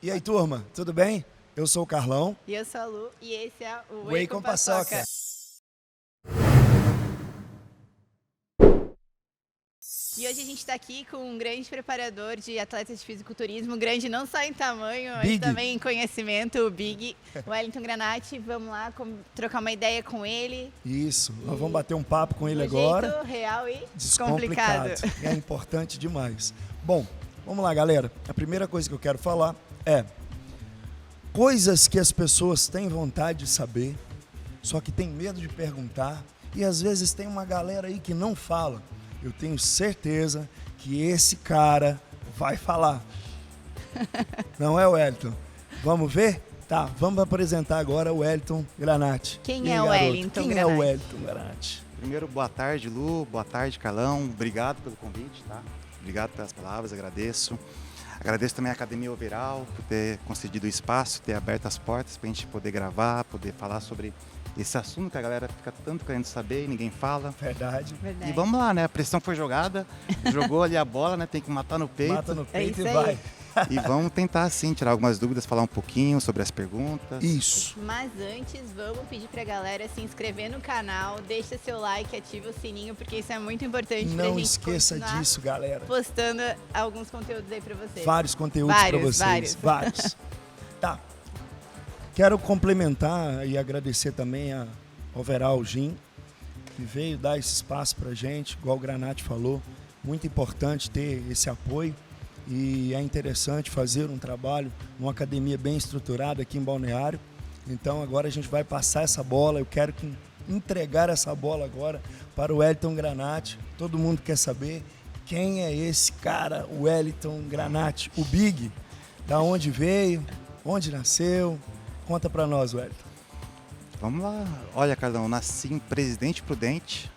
E aí, turma, tudo bem? Eu sou o Carlão. E eu sou a Lu, e esse é o Whey com Paçoca. E hoje a gente está aqui com um grande preparador de atletas de fisiculturismo, grande não só em tamanho, mas Big. também em conhecimento, o Big, o Wellington Granati. Vamos lá trocar uma ideia com ele. Isso, nós vamos bater um papo com ele Do agora. jeito real e Descomplicado. descomplicado. É importante demais. Bom, vamos lá, galera. A primeira coisa que eu quero falar é coisas que as pessoas têm vontade de saber, só que tem medo de perguntar, e às vezes tem uma galera aí que não fala. Eu tenho certeza que esse cara vai falar. Não é, Wellington? Vamos ver? Tá, vamos apresentar agora o Wellington Granati. Quem E aí, é o garoto, Wellington Quem Granati? é o Wellington Granati? Primeiro, boa tarde, Lu. Boa tarde, Carlão. Obrigado pelo convite, tá? Obrigado pelas palavras, agradeço. Agradeço também a Academia Overall por ter concedido o espaço, ter aberto as portas para a gente poder gravar, poder falar sobre esse assunto que a galera fica tanto querendo saber e ninguém fala. Verdade. Verdade. E vamos lá, né? A pressão foi jogada, jogou ali a bola, né? Tem que matar no peito. Mata no peito isso e aí. vai. E vamos tentar, assim, tirar algumas dúvidas, falar um pouquinho sobre as perguntas. Isso. Mas antes, vamos pedir pra galera se inscrever no canal, deixa seu like, ativa o sininho, porque isso é muito importante pra Não gente esqueça continuar disso, galera. postando alguns conteúdos aí pra vocês. Vários conteúdos para Vários, vocês. Vários. Tá. Quero complementar e agradecer também a Overall Gym, que veio dar esse espaço pra gente, igual o Granati falou. Muito importante ter esse apoio e é interessante fazer um trabalho numa academia bem estruturada aqui em Balneário. Então agora a gente vai passar essa bola, eu quero entregar essa bola agora para o Wellington Granati. Todo mundo quer saber quem é esse cara, o Wellington Granati, o Big, da onde veio, onde nasceu. Conta para nós, Wellington. Vamos lá. Olha, Carlão, eu nasci em Presidente Prudente,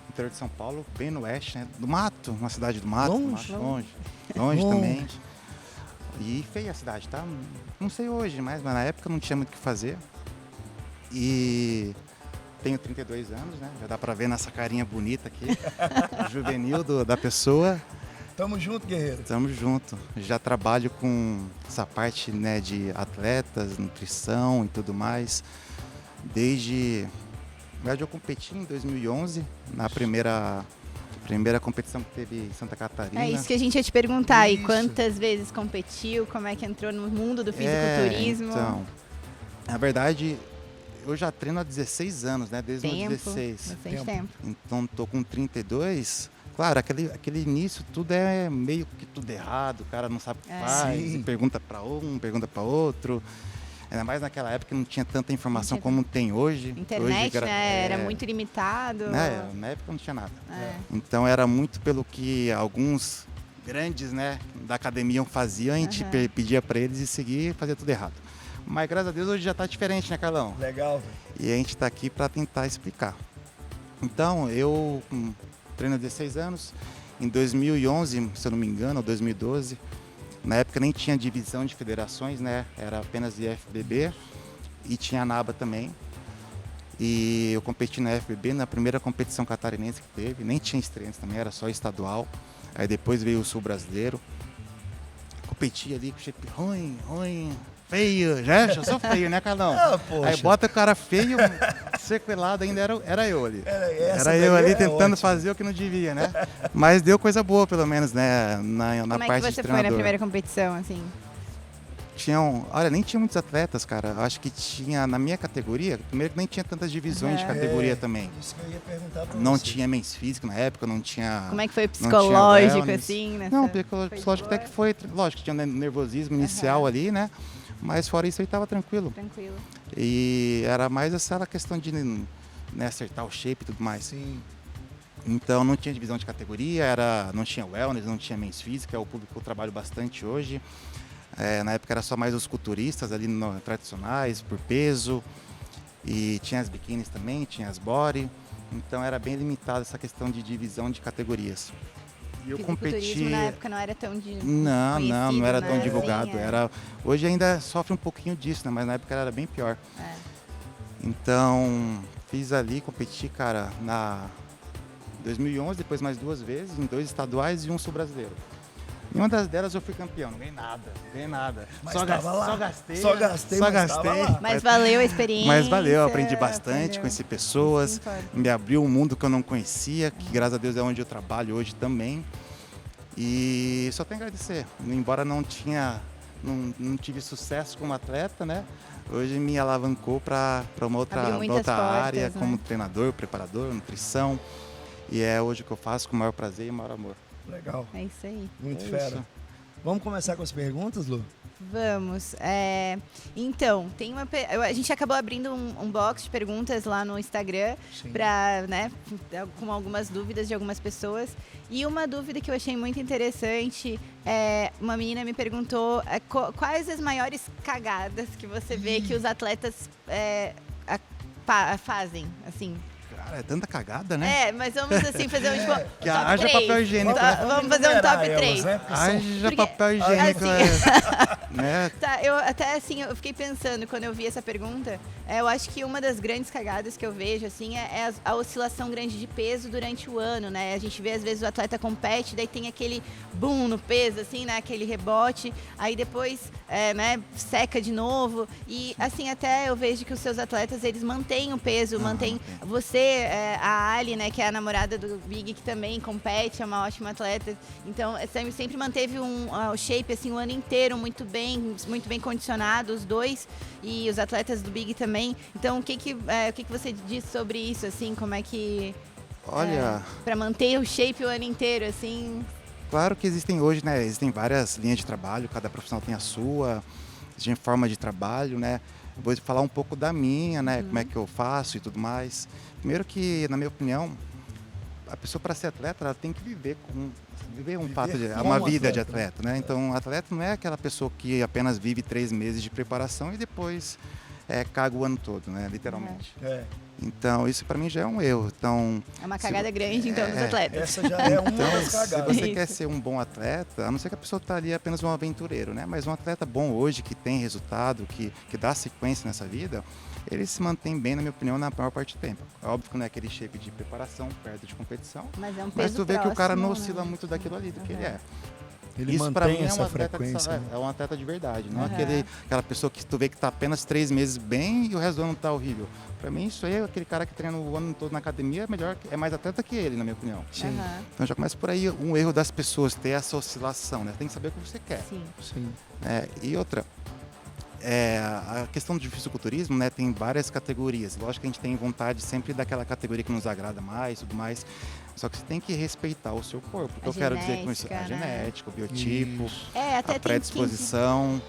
interior de São Paulo, bem no oeste, né? Do mato, uma cidade do mato. Longe? Longe Longe. também. E feia a cidade, tá? Não sei hoje, mas na época não tinha muito o que fazer. E tenho 32 anos, né? Já dá pra ver nessa carinha bonita aqui, juvenil da pessoa. Tamo junto, guerreiro. Estamos junto. Já trabalho com essa parte, né, de atletas, nutrição e tudo mais. Na verdade, eu competi em 2011, na primeira competição que teve em Santa Catarina. É isso que a gente ia te perguntar. E Isso. quantas vezes competiu? Como é que entrou no mundo do fisiculturismo? Então, na verdade, eu já treino há 16 anos, né? Desde os Tempo, 16. bastante tempo. Então, tô com 32. Claro, aquele início, tudo é meio que tudo errado. O cara não sabe o que faz, Sim. e pergunta para um, pergunta para outro. Ainda mais naquela época que não tinha tanta informação Não tinha como tem hoje. Internet, Hoje, né? Era muito limitado. Né? Na época não tinha nada. É. Então era muito pelo que alguns grandes, né, da academia faziam, a gente Aham. pedia para eles e seguir e fazia tudo errado. Mas graças a Deus hoje já está diferente, né, Carlão? Legal, velho. E a gente está aqui para tentar explicar. Então, eu treino há 16 anos. Em 2011, se eu não me engano, ou 2012, na época nem tinha divisão de federações, né? Era apenas IFBB e tinha a NABA também. E eu competi na FBB, na primeira competição catarinense que teve. Nem tinha estreantes também, era só estadual. Aí depois veio o Sul Brasileiro. Competi ali com shape ruim, feio, já eu sou feio, né, Carlão? Ah, poxa. Aí bota o cara feio, sequelado ainda, era eu ali. Essa Era eu daí ali é tentando ótima. fazer o que não devia, né? Mas deu coisa boa, pelo menos, né, na Como é parte que de você foi na treinador. primeira competição, assim? Olha, nem tinha muitos atletas, cara. Acho que tinha, na minha categoria, primeiro que nem tinha tantas divisões de É. categoria também. Isso que eu ia perguntar pra Não você. tinha men's físico na época, não tinha... Como é que foi o não tinha psicológico, wellness. assim? Não, Foi de psicológico até boa? que foi... Lógico, tinha nervosismo inicial ali, né? Mas fora isso aí tava tranquilo. Tranquilo. E era mais aquela questão de, né, acertar o shape e tudo mais. Sim. Então não tinha divisão de categoria, não tinha wellness, não tinha men's física, é o público que eu trabalho bastante hoje. Na época era só mais os culturistas ali tradicionais, por peso. E tinha as biquínis também, tinha as body. Então era bem limitada essa questão de divisão de categorias. E eu Fisiculturismo competi... na época não era tão Não era tão né? divulgado. Assim, Hoje ainda sofre um pouquinho disso, né? Mas na época era bem pior. É. Então, fiz ali, competi, cara, na 2011, depois mais 2 vezes, em 2 estaduais e um sul-brasileiro. Em uma das delas eu fui campeão, não ganhei nada. Mas Só tava lá. gastei. Só gastei, mas tava lá. Mas valeu a experiência. Mas valeu, eu aprendi bastante, conheci pessoas, Isso importa. me abriu um mundo que eu não conhecia, que graças a Deus é onde eu trabalho hoje também. E só tenho a agradecer. Embora não tive sucesso como atleta, né? Hoje me alavancou para uma Abriu muitas outra área, portas, né? como treinador, preparador, nutrição. E é hoje o que eu faço com o maior prazer e o maior amor. Legal. É isso aí. Muito É fera. isso. Vamos começar com as perguntas, Lu? Vamos. Então, a gente acabou abrindo um box de perguntas lá no Instagram Sim. para, né, com algumas dúvidas de algumas pessoas. E uma dúvida que eu achei muito interessante uma menina me perguntou quais as maiores cagadas que você vê que os atletas fazem, assim. Cara, é tanta cagada, né? Mas vamos assim fazer um tipo, Que top haja 3. papel higiênico. Vamos fazer um top 3. Né? Haja Porque, papel higiênico, assim, né? Tá, eu até assim, eu fiquei pensando quando eu vi essa pergunta, eu acho que uma das grandes cagadas que eu vejo, assim, é a oscilação grande de peso durante o ano, né? A gente vê, às vezes, o atleta compete, daí tem aquele boom no peso, assim, né? Aquele rebote, aí depois, né, seca de novo. E, assim, até eu vejo que os seus atletas, eles mantêm o peso, mantêm... Você, a Ali, né, que é a namorada do Big, que também compete, é uma ótima atleta. Então, sempre manteve o shape, assim, o ano inteiro muito bem condicionado, os dois, e os atletas do Big também. Então, o que você diz sobre isso, assim, como é que... Olha... para manter o shape o ano inteiro, assim... Claro que existem hoje, né? Existem várias linhas de trabalho, cada profissional tem a sua, existe forma de trabalho, né? Eu vou falar um pouco da minha, né? Como é que eu faço e tudo mais. Primeiro que, na minha opinião, a pessoa para ser atleta, ela tem que viver uma vida de atleta, né? Então, o atleta não é aquela pessoa que apenas vive 3 meses de preparação e depois caga o ano todo, né? Literalmente. Então, isso para mim já é um erro. Então, é uma cagada grande, então, dos atletas. Essa já é uma das cagadas. Se você quer ser um bom atleta, a não ser que a pessoa está ali apenas um aventureiro, né? Mas um atleta bom hoje, que tem resultado, que dá sequência nessa vida, ele se mantém bem, na minha opinião, na maior parte do tempo. É óbvio que não é aquele shape de preparação, perto de competição, mas é um peso mas tu vê que o cara não próximo, oscila né? muito daquilo ali, do que ele é. Ele Isso para mim mantém é essa um atleta frequência. é um atleta de verdade, não aquela pessoa que tu vê que está apenas 3 meses bem e o resto do ano está horrível. Para mim, isso aí é aquele cara que treina o ano todo na academia, é mais atleta que ele, na minha opinião. Sim. Então já começa por aí um erro das pessoas, ter essa oscilação, né? Tem que saber o que você quer. Sim. E outra, a questão do fisiculturismo, né, tem várias categorias. Lógico que a gente tem vontade sempre daquela categoria que nos agrada mais, tudo mais. Só que você tem que respeitar o seu corpo. O que eu quero dizer com isso? A genética, o biotipo, até a predisposição.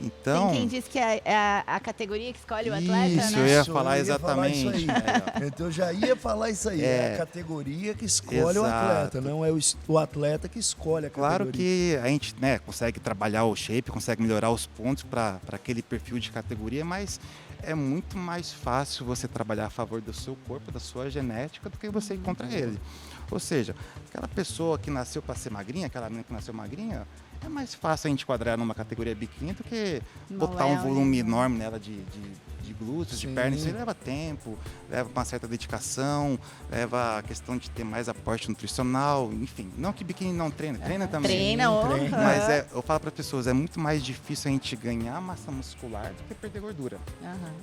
Então, tem quem diz que é a categoria que escolhe o atleta, isso, né? eu ia falar exatamente. Então eu já ia falar isso aí. É a categoria que escolhe o atleta, não é o atleta que escolhe a categoria. Claro que a gente, né, consegue trabalhar o shape, consegue melhorar os pontos para aquele perfil de categoria, mas é muito mais fácil você trabalhar a favor do seu corpo, da sua genética, do que você ir contra ele. Ou seja, aquela pessoa que nasceu para ser magrinha, aquela menina que nasceu magrinha, é mais fácil a gente enquadrar numa categoria biquíni do que botar um volume enorme nela de glúteos, de pernas. Isso aí leva tempo, leva uma certa dedicação, leva a questão de ter mais aporte nutricional, enfim. Não que biquíni não treina também. Treina. Mas eu falo para as pessoas, é muito mais difícil a gente ganhar massa muscular do que perder gordura.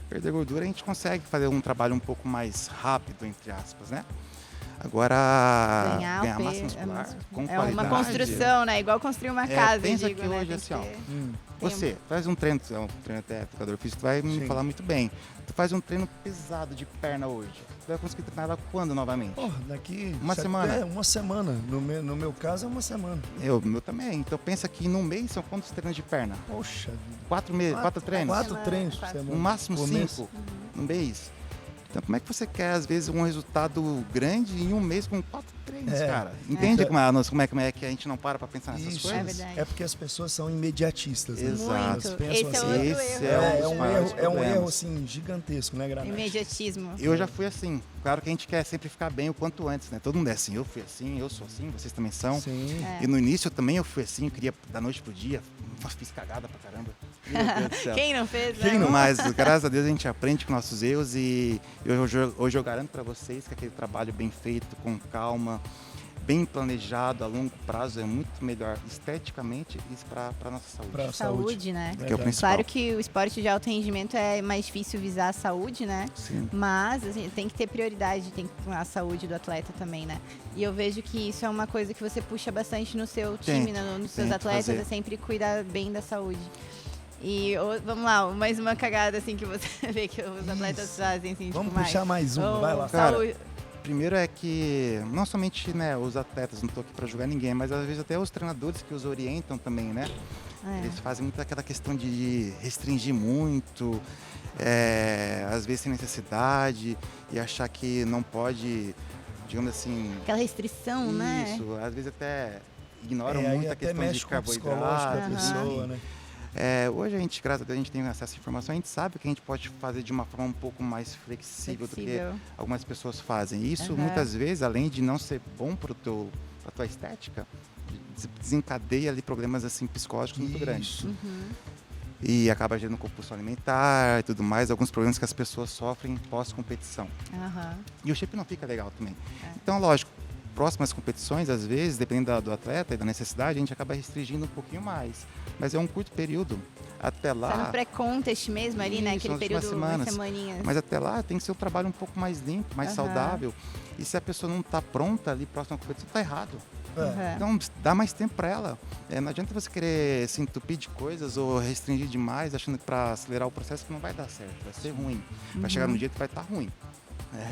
Perder gordura a gente consegue fazer um trabalho um pouco mais rápido, entre aspas, né? Agora, ganhar massa muscular com qualidade... É uma construção, né? Igual construir uma casa, pensa que hoje, assim, você faz um treino, tu é um treino até educador físico, tu vai me falar muito bem. Tu faz um treino pesado de perna hoje, tu vai conseguir treinar ela quando novamente? Daqui... Uma semana? Uma semana. No meu caso, é uma semana. O meu também. Então pensa que no mês são quantos treinos de perna? Poxa vida. 4 treinos? 4 treinos por semana. No máximo 5 no mês. Então, como é que você quer, às vezes, um resultado grande em um mês com 4 treinos, cara? Entende como é que a gente não para pensar nessas coisas? É verdade. É porque as pessoas são imediatistas. Né? Exato. Esse é outro erro. É um erro, assim, gigantesco, né, Granate? Imediatismo. Eu já fui assim. Claro que a gente quer sempre ficar bem o quanto antes, né? Todo mundo é assim. Eu fui assim, eu sou assim, vocês também são. Sim. E no início também eu fui assim, eu queria da noite pro dia. Fiz cagada pra caramba. Meu Deus do céu. Quem não fez, né? Quem não? Mas, graças a Deus, a gente aprende com nossos erros e hoje eu garanto para vocês que aquele trabalho bem feito, com calma, bem planejado a longo prazo é muito melhor esteticamente isso para a nossa saúde. Pra Saúde, né? Que é o principal. Claro que o esporte de alto rendimento é mais difícil visar a saúde, né? Sim. Mas assim, tem que ter prioridade, tem a saúde do atleta também, né? E eu vejo que isso é uma coisa que você puxa bastante no seu time, nos seus tento atletas, fazer. é sempre cuidar bem da saúde. E vamos lá, mais uma cagada assim que você vê que os atletas fazem, assim, Vamos tipo, puxar mais uma, vai lá. Cara, Saúde. Primeiro é que, não somente né, os atletas, não estou aqui para julgar ninguém, mas às vezes até os treinadores que os orientam também, né? Eles fazem muito aquela questão de restringir muito, às vezes sem necessidade, e achar que não pode, digamos assim... Aquela restrição, né? Isso, às vezes até ignoram Aí muito a até questão mexe de com o psicológico da carboidrato. pessoa, né? Hoje a gente, graças a Deus, a gente tem acesso à informação, a gente sabe que a gente pode fazer de uma forma um pouco mais flexível do que algumas pessoas fazem. Isso, muitas vezes, além de não ser bom para a tua estética, desencadeia ali problemas assim, psicológicos muito grandes. E acaba gerando compulsão alimentar e tudo mais, alguns problemas que as pessoas sofrem pós-competição. E o shape não fica legal também. Então, lógico, próximas competições, às vezes, dependendo do atleta e da necessidade, a gente acaba restringindo um pouquinho mais. Mas é um curto período. Até lá... Tá no pré-contest mesmo ali, né? Aquele período, semanas. semaninhas. Mas até lá tem que ser um trabalho um pouco mais limpo, mais saudável. E se a pessoa não está pronta ali, próxima à competição, está errado. Então, dá mais tempo para ela. Não adianta você querer se entupir de coisas ou restringir demais, achando que para acelerar o processo que não vai dar certo, vai ser ruim. Vai chegar num dia que vai estar ruim.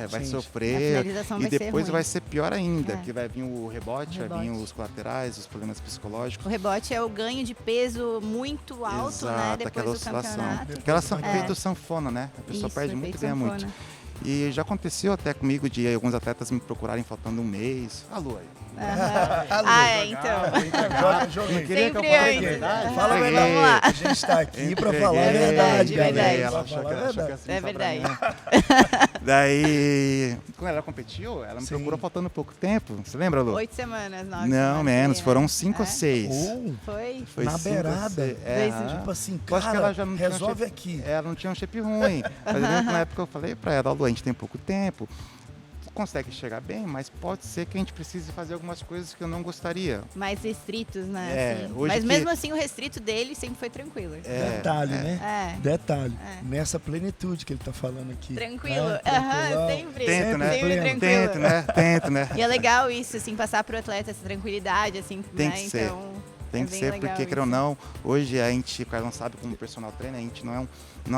Vai sofrer e depois vai ser pior ainda, porque vai vir o rebote, vai vir os colaterais, os problemas psicológicos. O rebote é o ganho de peso muito alto, exato, né? Depois aquela do oscilação. campeonato. Aquela efeito sanfona, né? A pessoa perde muito e ganha muito. E já aconteceu até comigo de alguns atletas me procurarem faltando um mês. Alô aí. Então. Joguei. Sempre antes. Fala a verdade. Vamos lá. A gente está aqui para falar a verdade, verdade. Ela achou que assim, É verdade. Daí, quando ela competiu, ela me procurou faltando pouco tempo. Você lembra, Lu? 8 semanas, 9 Não, menos. Foram 5 ou 6. Foi Na 5 ou beirada. 6. Tipo assim, Eu acho que ela já não tinha resolve shape, aqui. Ela não tinha um shape ruim. Mas eu lembro que na época eu falei pra ela, Lu, a gente tem pouco tempo. Consegue chegar bem, mas pode ser que a gente precise fazer algumas coisas que eu não gostaria. Mais restritos, né? Assim. Hoje mas mesmo assim, o restrito dele sempre foi tranquilo. Detalhe, né? Detalhe. É. Nessa plenitude que ele tá falando aqui. Tranquilo. Né? Tranquilão. Sempre. Tento, né? Sempre tranquilo. Tento, né? E é legal isso, assim, passar pro atleta essa tranquilidade, assim, Tem né? que ser. Então, tem que ser, porque, queira ou não, hoje a gente, o cara não sabe, como personal trainer, a gente não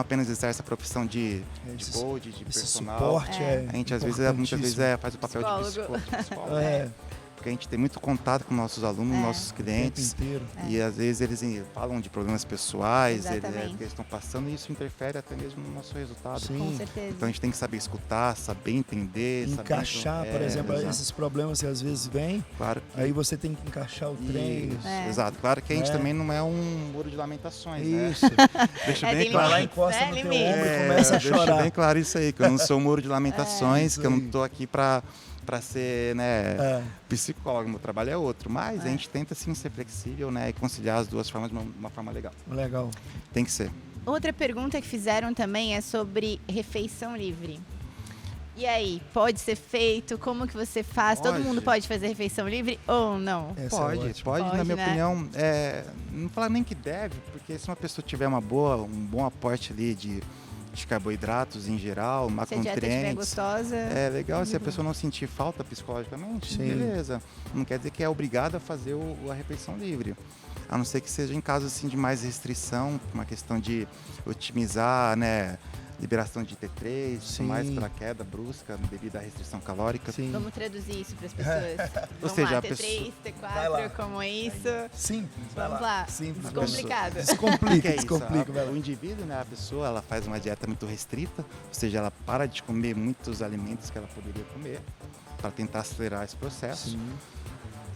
apenas exerce a profissão de coach, de personal. Suporte a gente, muitas vezes, faz o papel psicólogo. de psicólogo. Porque a gente tem muito contato com nossos alunos, nossos clientes. O tempo inteiro. E às vezes eles falam de problemas pessoais, que eles estão passando, e isso interfere até mesmo no nosso resultado. Sim. Com certeza. Então a gente tem que saber escutar, saber entender. Encaixar, por exemplo, esses problemas que às vezes vêm. Claro. Aí você tem que encaixar o treino. Exato. Claro que a gente também não é um muro de lamentações, Isso. né? Deixa bem claro. Vai lá, encosta no teu ombro e começa a chorar. Deixa bem claro isso aí, que eu não sou um muro de lamentações, que eu não estou aqui para ser psicólogo, meu trabalho é outro. Mas a gente tenta sim ser flexível, né, e conciliar as duas formas de uma forma legal. Legal. Tem que ser. Outra pergunta que fizeram também é sobre refeição livre. E aí, pode ser feito? Como que você faz? Todo mundo pode fazer refeição livre ou não? Pode, na minha opinião. Não falar nem que deve, porque se uma pessoa tiver um bom aporte ali de carboidratos em geral, macronutrientes. Se a dieta estiver gostosa. É legal, se a pessoa não sentir falta psicologicamente, beleza. Não quer dizer que é obrigada a fazer a refeição livre. A não ser que seja em casos assim, de mais restrição, uma questão de otimizar, né, liberação de T3, mais pela queda brusca devido à restrição calórica. Sim. Vamos traduzir isso para as pessoas. Ou seja, lá, a T3, pessoa... T4, como é isso? Simples. Vamos lá. Simples. Descomplicado. Descomplica, é descomplica. O indivíduo, né, a pessoa, ela faz uma dieta muito restrita, ou seja, ela para de comer muitos alimentos que ela poderia comer para tentar acelerar esse processo. Sim.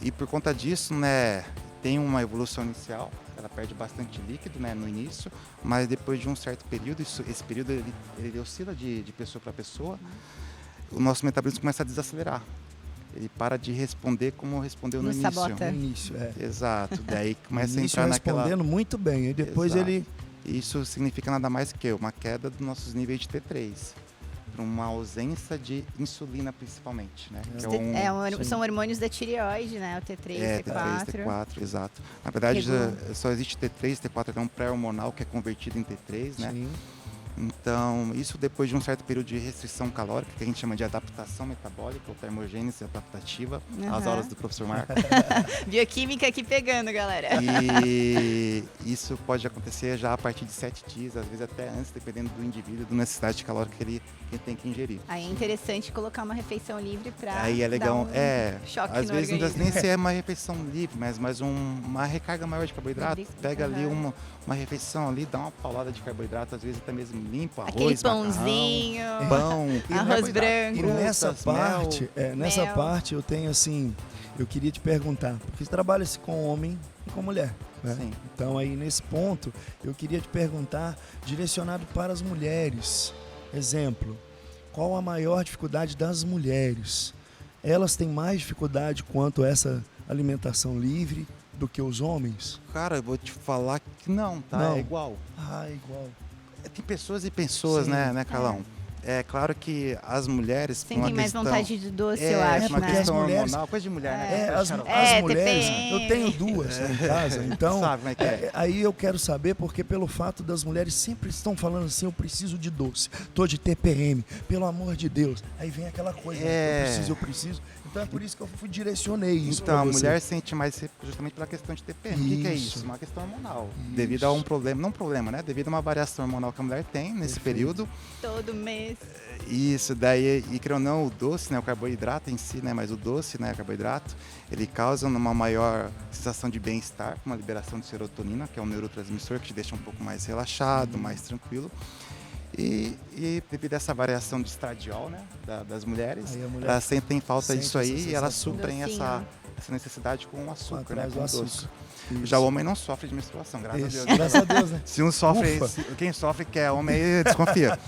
E por conta disso, né, tem uma evolução inicial. Ela perde bastante líquido, né, no início, mas depois de um certo período, esse período ele oscila de pessoa para pessoa, o nosso metabolismo começa a desacelerar. Ele para de responder como respondeu no início. Sabota. No início, Exato. Daí começa a entrar respondendo muito bem. E depois Exato. Isso significa nada mais que uma queda dos nossos níveis de T3. por uma ausência de insulina, principalmente, né? Que São hormônios da tireoide, né? O T3, T3, T4. T4, exato. Na verdade, Regula. só existe T3, T4 é um pré-hormonal que é convertido em T3, né? Sim. Então, isso depois de um certo período de restrição calórica, que a gente chama de adaptação metabólica ou termogênese adaptativa, as aulas do professor Marco. Bioquímica aqui pegando, galera. E isso pode acontecer já a partir de 7 dias, às vezes até antes, dependendo do indivíduo, da necessidade calórica que ele tem que ingerir. Aí é interessante colocar uma refeição livre para Aí é legal, choque às no vezes não organismo. dá nem ser uma refeição livre, mas uma recarga maior de carboidrato. Pega ali uma refeição ali, dá uma paulada de carboidrato, às vezes até mesmo limpa, Aquele arroz, pãozinho, macarrão, pão, arroz carboidrato, branco. E nessa frutas, mel. nessa Mel. parte eu tenho assim, eu queria te perguntar, porque você trabalha-se com homem e com mulher, né? Sim. Então aí nesse ponto, eu queria te perguntar, direcionado para as mulheres. Exemplo, qual a maior dificuldade das mulheres? Elas têm mais dificuldade quanto a essa alimentação livre do que os homens? Cara, eu vou te falar que não, tá? Não. É igual. Ah, igual. Tem pessoas e pessoas, Sim. né, Carlão? É claro que as mulheres por uma Sentem mais questão, vontade de doce, eu acho, uma porque né? questão as mulheres- hormonal, coisa de mulher, né? As Carol? mulheres, TPM. eu tenho duas lá em casa, então Sabe como é que é? aí eu quero saber porque pelo fato das mulheres sempre estão falando assim, eu preciso de doce, tô de TPM, pelo amor de Deus. Aí vem aquela coisa, eu preciso. Então é por isso que eu direcionei isso Então, pra a você. mulher sente mais justamente pela questão de TPM. O que é Isso. isso? Uma questão hormonal. Isso. Devido a um problema, não problema, né? Devido a uma variação hormonal que a mulher tem nesse período. Todo mês. Isso, daí, e creio ou não, o doce, né? O carboidrato em si, né? Mas o doce, né? O carboidrato, ele causa uma maior sensação de bem-estar, uma liberação de serotonina, que é um neurotransmissor que te deixa um pouco mais relaxado, mais tranquilo. E devido a essa variação de estradiol, né, das mulheres, Aí a mulher elas sentem falta sente disso essa aí e elas sensação. suprem Docinho. essa necessidade com o açúcar, né, atrás com do o doce. açúcar. Isso. Já o homem não sofre de menstruação, graças Isso. a Deus. Graças a Deus, né? Se um sofre, Ufa. quem sofre que é homem, aí desconfia.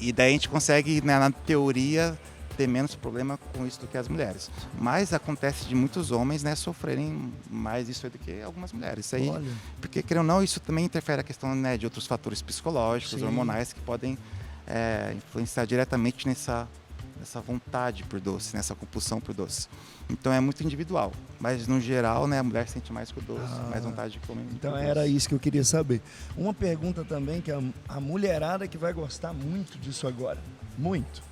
E daí a gente consegue, né, na teoria, ter menos problema com isso do que as mulheres. Mas acontece de muitos homens, né, sofrerem mais isso aí do que algumas mulheres. Isso aí, Olha, porque, querendo ou não, isso também interfere a questão, né, de outros fatores psicológicos, Sim. hormonais, que podem influenciar diretamente nessa vontade por doce, nessa compulsão por doce. Então é muito individual, mas no geral, né, a mulher sente mais com o doce, mais vontade de comer. então por era doce. isso que eu queria saber. Uma pergunta também que a mulherada que vai gostar muito disso agora, muito.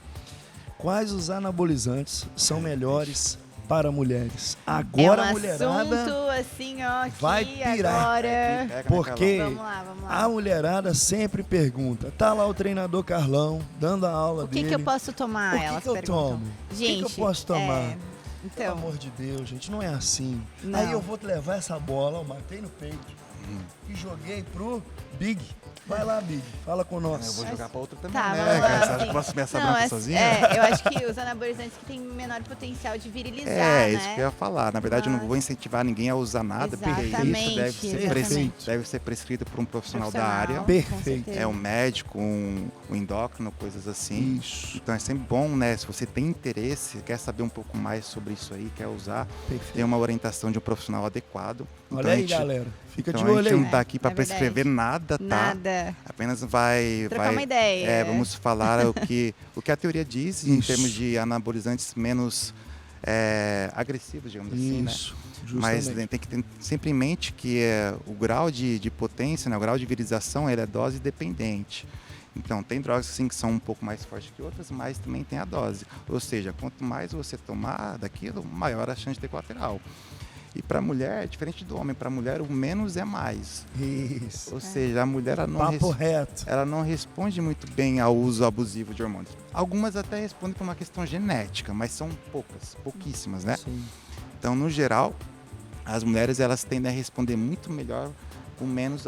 Quais os anabolizantes são melhores para mulheres? Agora é a um mulherada assunto assim, ó, que vai pirar. agora... Pega, né, porque Carlão? Vamos lá. a mulherada sempre pergunta. Tá lá o treinador Carlão dando a aula O que dele. que eu posso tomar? O que Elas que eu perguntam. tomo? Gente, o que eu posso tomar? Pelo então, amor de Deus, gente, não é assim. Não. Aí eu vou levar essa bola, eu matei no peito e joguei pro Big. Vai lá, Big, fala com nós. Eu vou jogar pra outra também, tá, né, vamos lá, cara? Você acha que assim. eu posso comer essa Não, branca é- sozinha? eu acho que os anabolizantes que têm menor potencial de virilizar, É, isso né? que eu ia falar. Na verdade, eu não Mas- vou incentivar ninguém a usar nada, porque Exatamente, isso exatamente. deve ser prescrito por um profissional da Profissional, área. com Perfeito. certeza. É um médico, um endócrino, coisas assim. Isso, Então é sempre bom, né? Se você tem interesse, quer saber um pouco mais sobre isso aí, quer usar, perfeito. tem uma orientação de um profissional adequado. Olha Então, a aí, gente- galera. Fica Então de a olho gente aí. não tá aqui para é verdade. prescrever nada, tá? Nada. Apenas vai Trocar uma ideia. vamos falar o que a teoria diz em Isso. termos de anabolizantes menos agressivos, digamos assim, né? Isso, Mas justamente. tem que ter sempre em mente que o grau de potência, né, o grau de virilização, ele é dose dependente. Então, tem drogas sim que são um pouco mais fortes que outras, mas também tem a dose. Ou seja, quanto mais você tomar daquilo, maior a chance de ter colateral. E para a mulher, diferente do homem, para a mulher o menos é mais. Isso. Ou seja, a mulher ela não, Papo reto. ela não responde muito bem ao uso abusivo de hormônios. Algumas até respondem por uma questão genética, mas são pouquíssimas, né? Sim. Então, no geral, as mulheres elas tendem a responder muito melhor com menos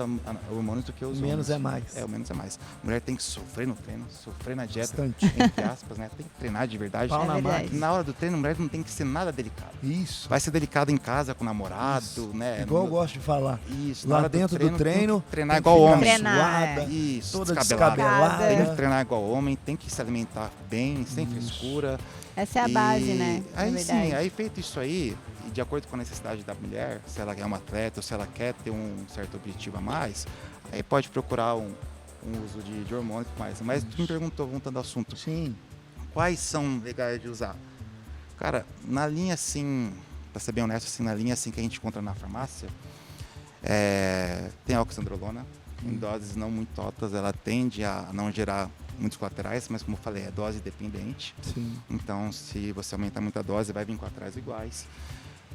hormônios do que os homens. Menos é mais. O menos é mais. A mulher tem que sofrer no treino, sofrer na dieta, Bastante. entre aspas, né? Tem que treinar de verdade. Pau É na verdade. máquina. Na hora do treino, a mulher não tem que ser nada delicada. Isso. Vai ser delicado em casa com o namorado, Isso. né? Igual eu gosto de falar. Isso, Lá na hora dentro do tem treino, que treinar tem igual que ficar homem. Treinar, suada, Isso, toda descabelado. descabelada. Tem que treinar igual homem, tem que se alimentar bem, sem Isso. frescura. Essa é a base, né? Aí Na sim, verdade. aí feito isso aí, e de acordo com a necessidade da mulher, se ela é uma atleta ou se ela quer ter um certo objetivo a mais, aí pode procurar um com o uso de hormônios e tudo mais. Mas tu me perguntou, voltando ao assunto, Sim. quais são legais de usar? Cara, na linha assim, pra ser bem honesto, assim, na linha assim que a gente encontra na farmácia, tem a oxandrolona, em doses não muito altas, ela tende a não gerar muitos colaterais, mas como eu falei, é dose dependente. Sim. Então, se você aumentar muito a dose, vai vir colaterais iguais.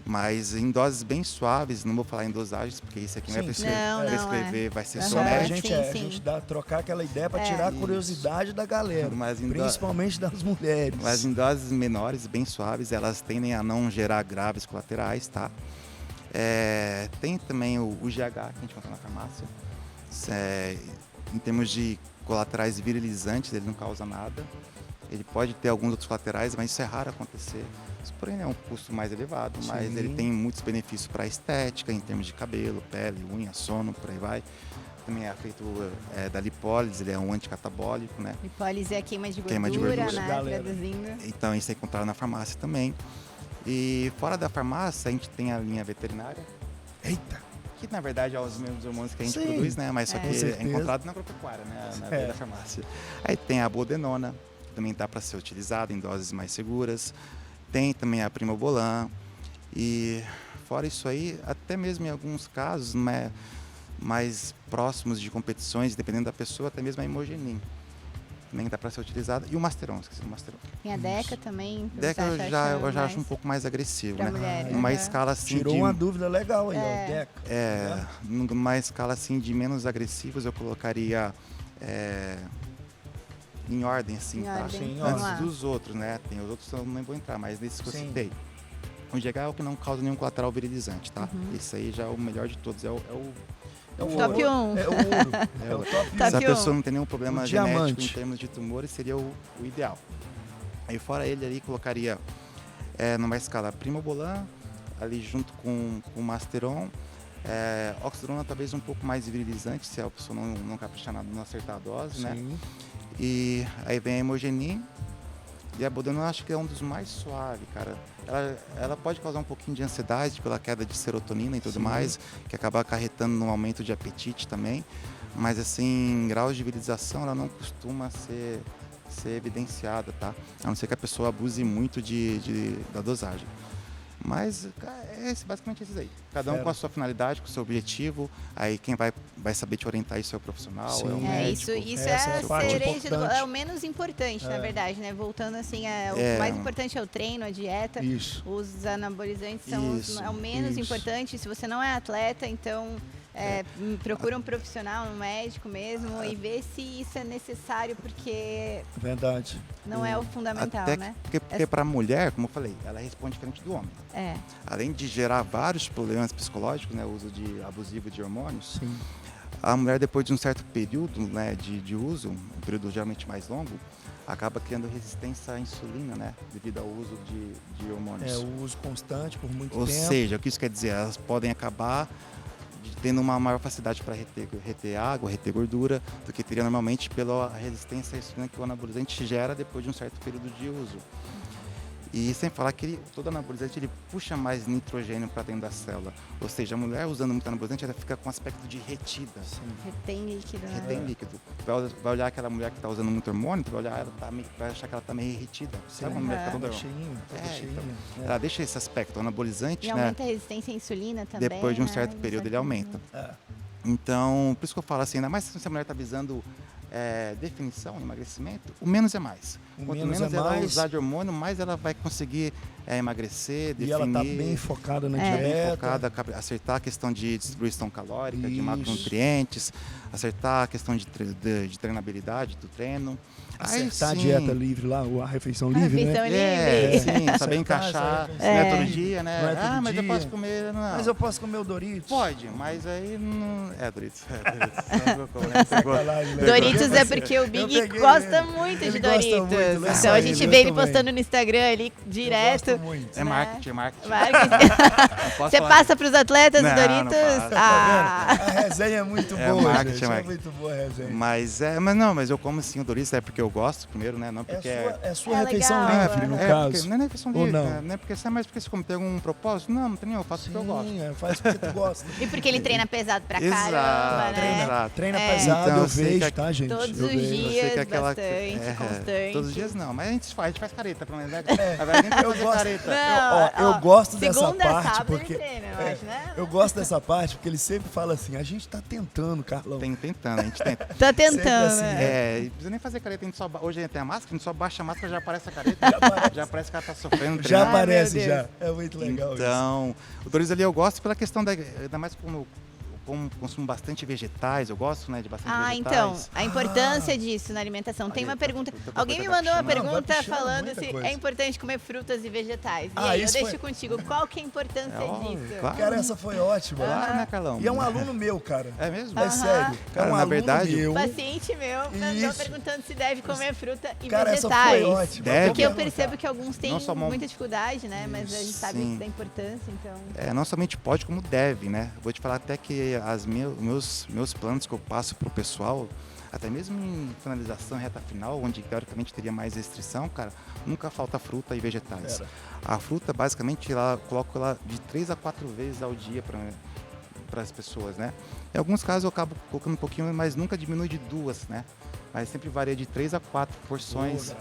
Mas em doses bem suaves, não vou falar em dosagens, porque isso aqui não é Sim, prescrever, vai ser Aham. só Só pra médico. gente, Sim, a sim. gente trocar aquela ideia para tirar a Isso. curiosidade da galera, Mas em principalmente das mulheres. Mas em doses menores, bem suaves, elas tendem a não gerar graves colaterais, tá? Tem também o GH, que a gente encontra na farmácia. Em termos de colaterais virilizantes, ele não causa nada. Ele pode ter alguns outros colaterais, mas isso é raro acontecer. Isso, porém, é um custo mais elevado, mas Sim. ele tem muitos benefícios para a estética, em termos de cabelo, pele, unha, sono, por aí vai. Também é feito da lipólise, ele é um anticatabólico, né? Lipólise é a queima de Queima de gordura, gordura, né? galera. Traduzindo. Então, isso é encontrado na farmácia também. E fora da farmácia, a gente tem a linha veterinária, Eita! que na verdade é os mesmos hormônios que a gente Sim. produz, né? Mas só É. que Com é certeza. encontrado na agropecuária, né? Na É. da farmácia. Aí tem a bodenona, que também dá para ser utilizada em doses mais seguras. Tem também a primobolan. E fora isso aí, até mesmo em alguns casos, né, mais próximos de competições, dependendo da pessoa, até mesmo a imogenin. Também dá para ser utilizada. E o masteron, esqueci do masteron. Tem a Deca também. que Deca você eu acha já acho um mais pouco mais agressivo, pra né? mulheres, Numa né? escala assim Tirou de... uma dúvida legal aí, É. ó, Deca. Numa escala assim de menos agressivos, eu colocaria em ordem, assim, Em tá? ordem. Sim, Vamos lá. Antes dos outros, né? Tem os outros que eu não vou entrar, mas nesses que eu Sim. citei. O GH é o que não causa nenhum colateral virilizante, tá? Uhum. Esse aí já é o melhor de todos, é o Top ouro. 1. É o ouro. É o top Tá Se a aqui, ó. pessoa não tem nenhum problema O genético diamante. em termos de tumores, seria o ideal. Aí fora ele ali, colocaria numa escala primobolan, ali junto com o masteron, oxidrona talvez um pouco mais virilizante, se a pessoa não caprichar não acertar a dose, né? Sim. E aí vem a imogenin, e a bodenona eu acho que é um dos mais suaves, cara. Ela pode causar um pouquinho de ansiedade pela queda de serotonina e tudo Sim. mais, que acaba acarretando no aumento de apetite também. Mas assim, em graus de virilização, ela não costuma ser evidenciada, tá? A não ser que a pessoa abuse muito da dosagem. Mas basicamente esses aí. Cada um Fera. com a sua finalidade, com o seu objetivo. Aí quem vai saber te orientar isso é o profissional, Sim. é o É, médico. isso Essa é é a parte cereja do, importante. é o menos importante, na É. verdade, né? Voltando assim, É. o mais importante é o treino, a dieta. Isso. Os anabolizantes são Isso, é o menos isso. importante. Se você não é atleta, então procura um profissional, um médico mesmo, e vê se isso é necessário, porque Verdade. não é o fundamental, Até né? porque para a mulher, como eu falei, ela responde diferente do homem. É. Além de gerar vários problemas psicológicos, né, o uso abusivo de hormônios, Sim. a mulher, depois de um certo período, né, de uso, um período geralmente mais longo, acaba criando resistência à insulina, né, devido ao uso de hormônios. O uso constante por muito Ou tempo. seja, o que isso quer dizer? Elas podem acabar tendo uma maior facilidade para reter água, reter gordura, do que teria normalmente pela resistência à insulina que o anabolizante gera depois de um certo período de uso. E sem falar que todo anabolizante ele puxa mais nitrogênio para dentro da célula. Ou seja, a mulher usando muito anabolizante, ela fica com aspecto de retida. Retém líquido, né? Retém líquido. Vai olhar aquela mulher que está usando muito hormônio, tu vai olhar, vai achar que ela está meio retida. Sabe uma mulher que tá Aham. toda... cheinho, toda É, cheinha. então, ela deixa esse aspecto. O anabolizante, E né, aumenta a resistência à insulina também. depois de um né? certo período, ele aumenta. Então, por isso que eu falo assim, ainda mais se a mulher está visando definição, emagrecimento, o menos é mais. O Quanto menos menos é ela mais. usar de hormônio, mais ela vai conseguir emagrecer, E definir. ela tá bem focada na É. bem dieta. focada, acertar a questão de distribuição calórica, de Isso. macronutrientes, acertar a questão de treinabilidade do treino. Aí Acertar a sim, dieta livre lá, a refeição A livre, refeição né? livre. sim, saber Acertar encaixar, essa não é refeição. todo dia, né? Não é todo mas eu dia. posso comer, não. Mas eu posso comer o Doritos? Pode, mas aí não... Doritos. Doritos. Sacanagem, né? Doritos é porque o Big peguei gosta ele. muito Ele de gosta Doritos. muito, né? Então Só a gente ele, vê eu ele também. postando no Instagram ali direto. Eu gosto muito. É marketing, marketing. Marketing. Não posso Você falar passa para os atletas Não, o não Doritos? passo. Ah, A resenha é muito É boa, marketing, gente. É marketing. muito boa a resenha. Mas eu como sim o Doritos, é porque eu gosto primeiro, né? Não porque É sua É refeição legal, livre, no porque caso. não é refeição Ou livre, não? né? Não é porque você mais porque você come tem algum propósito? Não tem nenhum, eu faço o que eu gosto. Faz porque tu gosta. e porque ele treina pesado pra Exato, caramba, né? exato. Treina É. pesado. organizado, então eu eu sei que vejo, tá, gente? Todos Eu os vejo. Eu sei dias, que aquela- bastante, constante. Todos os dias não, mas a gente faz careta, pelo menos, né? Na verdade, nem Eu fazer gosto. careta. Eu gosto dessa segunda, parte, sábado porque- ele treina, eu acho, né? Eu gosto dessa parte porque ele sempre fala assim, a gente tá tentando, Carlão. Tentando, a gente tenta. Tá Sempre tentando, assim, né? Não precisa nem fazer careta, a gente hoje a gente tem a máscara, a gente só baixa a máscara, já aparece a careta, já aparece que ela tá sofrendo. Já treinando. aparece, meu já. Deus. É muito legal isso. Então, o Doritos ali eu gosto pela questão ainda mais como consumo bastante vegetais, eu gosto, né, de bastante Então, vegetais. a importância disso na alimentação. Tem Aí, uma tá, pergunta. tá, Alguém me tá mandou uma puxando. Não, vai pergunta puxando falando muita se coisa. é importante comer frutas e vegetais. E Ah, aí, eu isso deixo foi- contigo. Qual que é a importância É óbvio, disso? claro. Cara, essa foi ótima. Claro, né, Carlão? E é um aluno meu, cara. É mesmo? É sério. Cara, é um na aluno verdade- meu. Paciente meu mandou Isso. perguntando se deve comer fruta e Cara, essa vegetais. foi ótima. Deve. Porque eu Vou perguntar. percebo que alguns têm Não só muita dificuldade, né? Mas a gente sabe Sim. da importância, então. Não somente pode, como deve, né? Vou te falar até que meus planos que eu passo pro pessoal, até mesmo em finalização, reta final, onde teoricamente teria mais restrição, cara, nunca falta fruta e vegetais. Pera. A fruta, basicamente, coloco ela de 3 a 4 vezes ao dia para as pessoas, né? Em alguns casos eu acabo colocando um pouquinho, mas nunca diminui de 2, né? Mas sempre varia de 3 a 4 porções,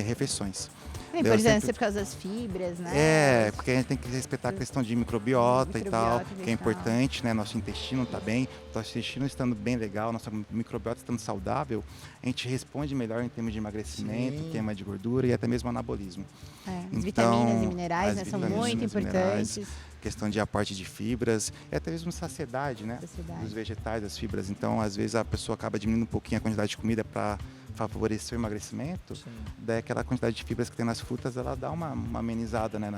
refeições. A Eu importância sempre- por causa das fibras, né? Porque a gente tem que respeitar a questão de microbiota e tal, Microbiota que é e tal. importante, né? Nosso intestino tá bem, nosso intestino estando bem legal, nossa microbiota estando saudável, a gente responde melhor em termos de emagrecimento, Sim. queima de gordura e até mesmo anabolismo. As Então, vitaminas e minerais, as né, são vitaminas muito e minerais, importantes. Questão de aporte de fibras e até mesmo saciedade, né? Saciedade. Dos vegetais, das fibras. Então, às vezes a pessoa acaba diminuindo um pouquinho a quantidade de comida para favorecer o emagrecimento. Sim. Daí aquela quantidade de fibras que tem nas frutas, ela dá uma amenizada, né,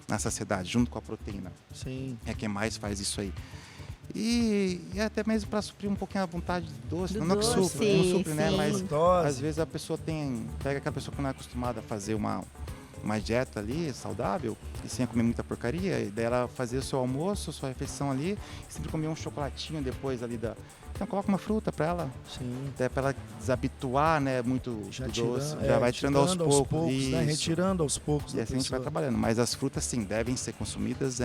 na saciedade, junto com a proteína. Sim. É quem mais faz isso aí. E até mesmo para suprir um pouquinho a vontade do doce. Do Não que doce, supre, não supre, né? sim. Mas Gostose. às vezes a pessoa pega aquela pessoa que não é acostumada a fazer uma dieta ali saudável e sem comer muita porcaria, e daí ela fazer o seu almoço, sua refeição ali, e sempre comer um chocolatinho depois ali da. Então coloca uma fruta para ela, Sim. até para ela desabituar, né, muito Já do tirando, doce, já vai tirando aos poucos, né? isso. Retirando aos poucos. E da assim a gente vai pessoa. trabalhando, mas as frutas sim devem ser consumidas,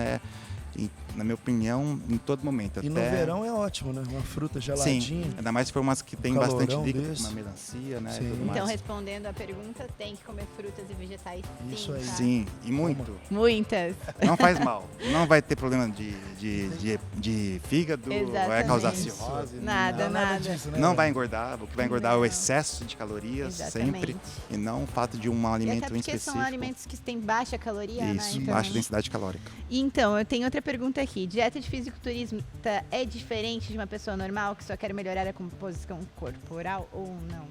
na minha opinião, em todo momento. E no verão é ótimo, né? Uma fruta geladinha. Sim, ainda mais se for umas que tem calorão bastante líquido, desse. como a melancia, né? Sim. E tudo Então, mais. respondendo a pergunta, tem que comer frutas e vegetais, sim. Isso aí. tá? Sim, e muito. Muitas. Não faz mal. Não vai ter problema de fígado, vai Exatamente. causar cirrose. Nada, Não, nada. disso, né, Não velho? vai engordar. O que vai engordar é o Não. excesso de calorias, Exatamente. sempre. E não o fato de um E alimento até em porque específico. são alimentos que têm baixa caloria, Isso, né? baixa densidade calórica. Então, eu tenho outra pergunta aqui. Dieta de fisiculturista é diferente de uma pessoa normal que só quer melhorar a composição corporal ou não?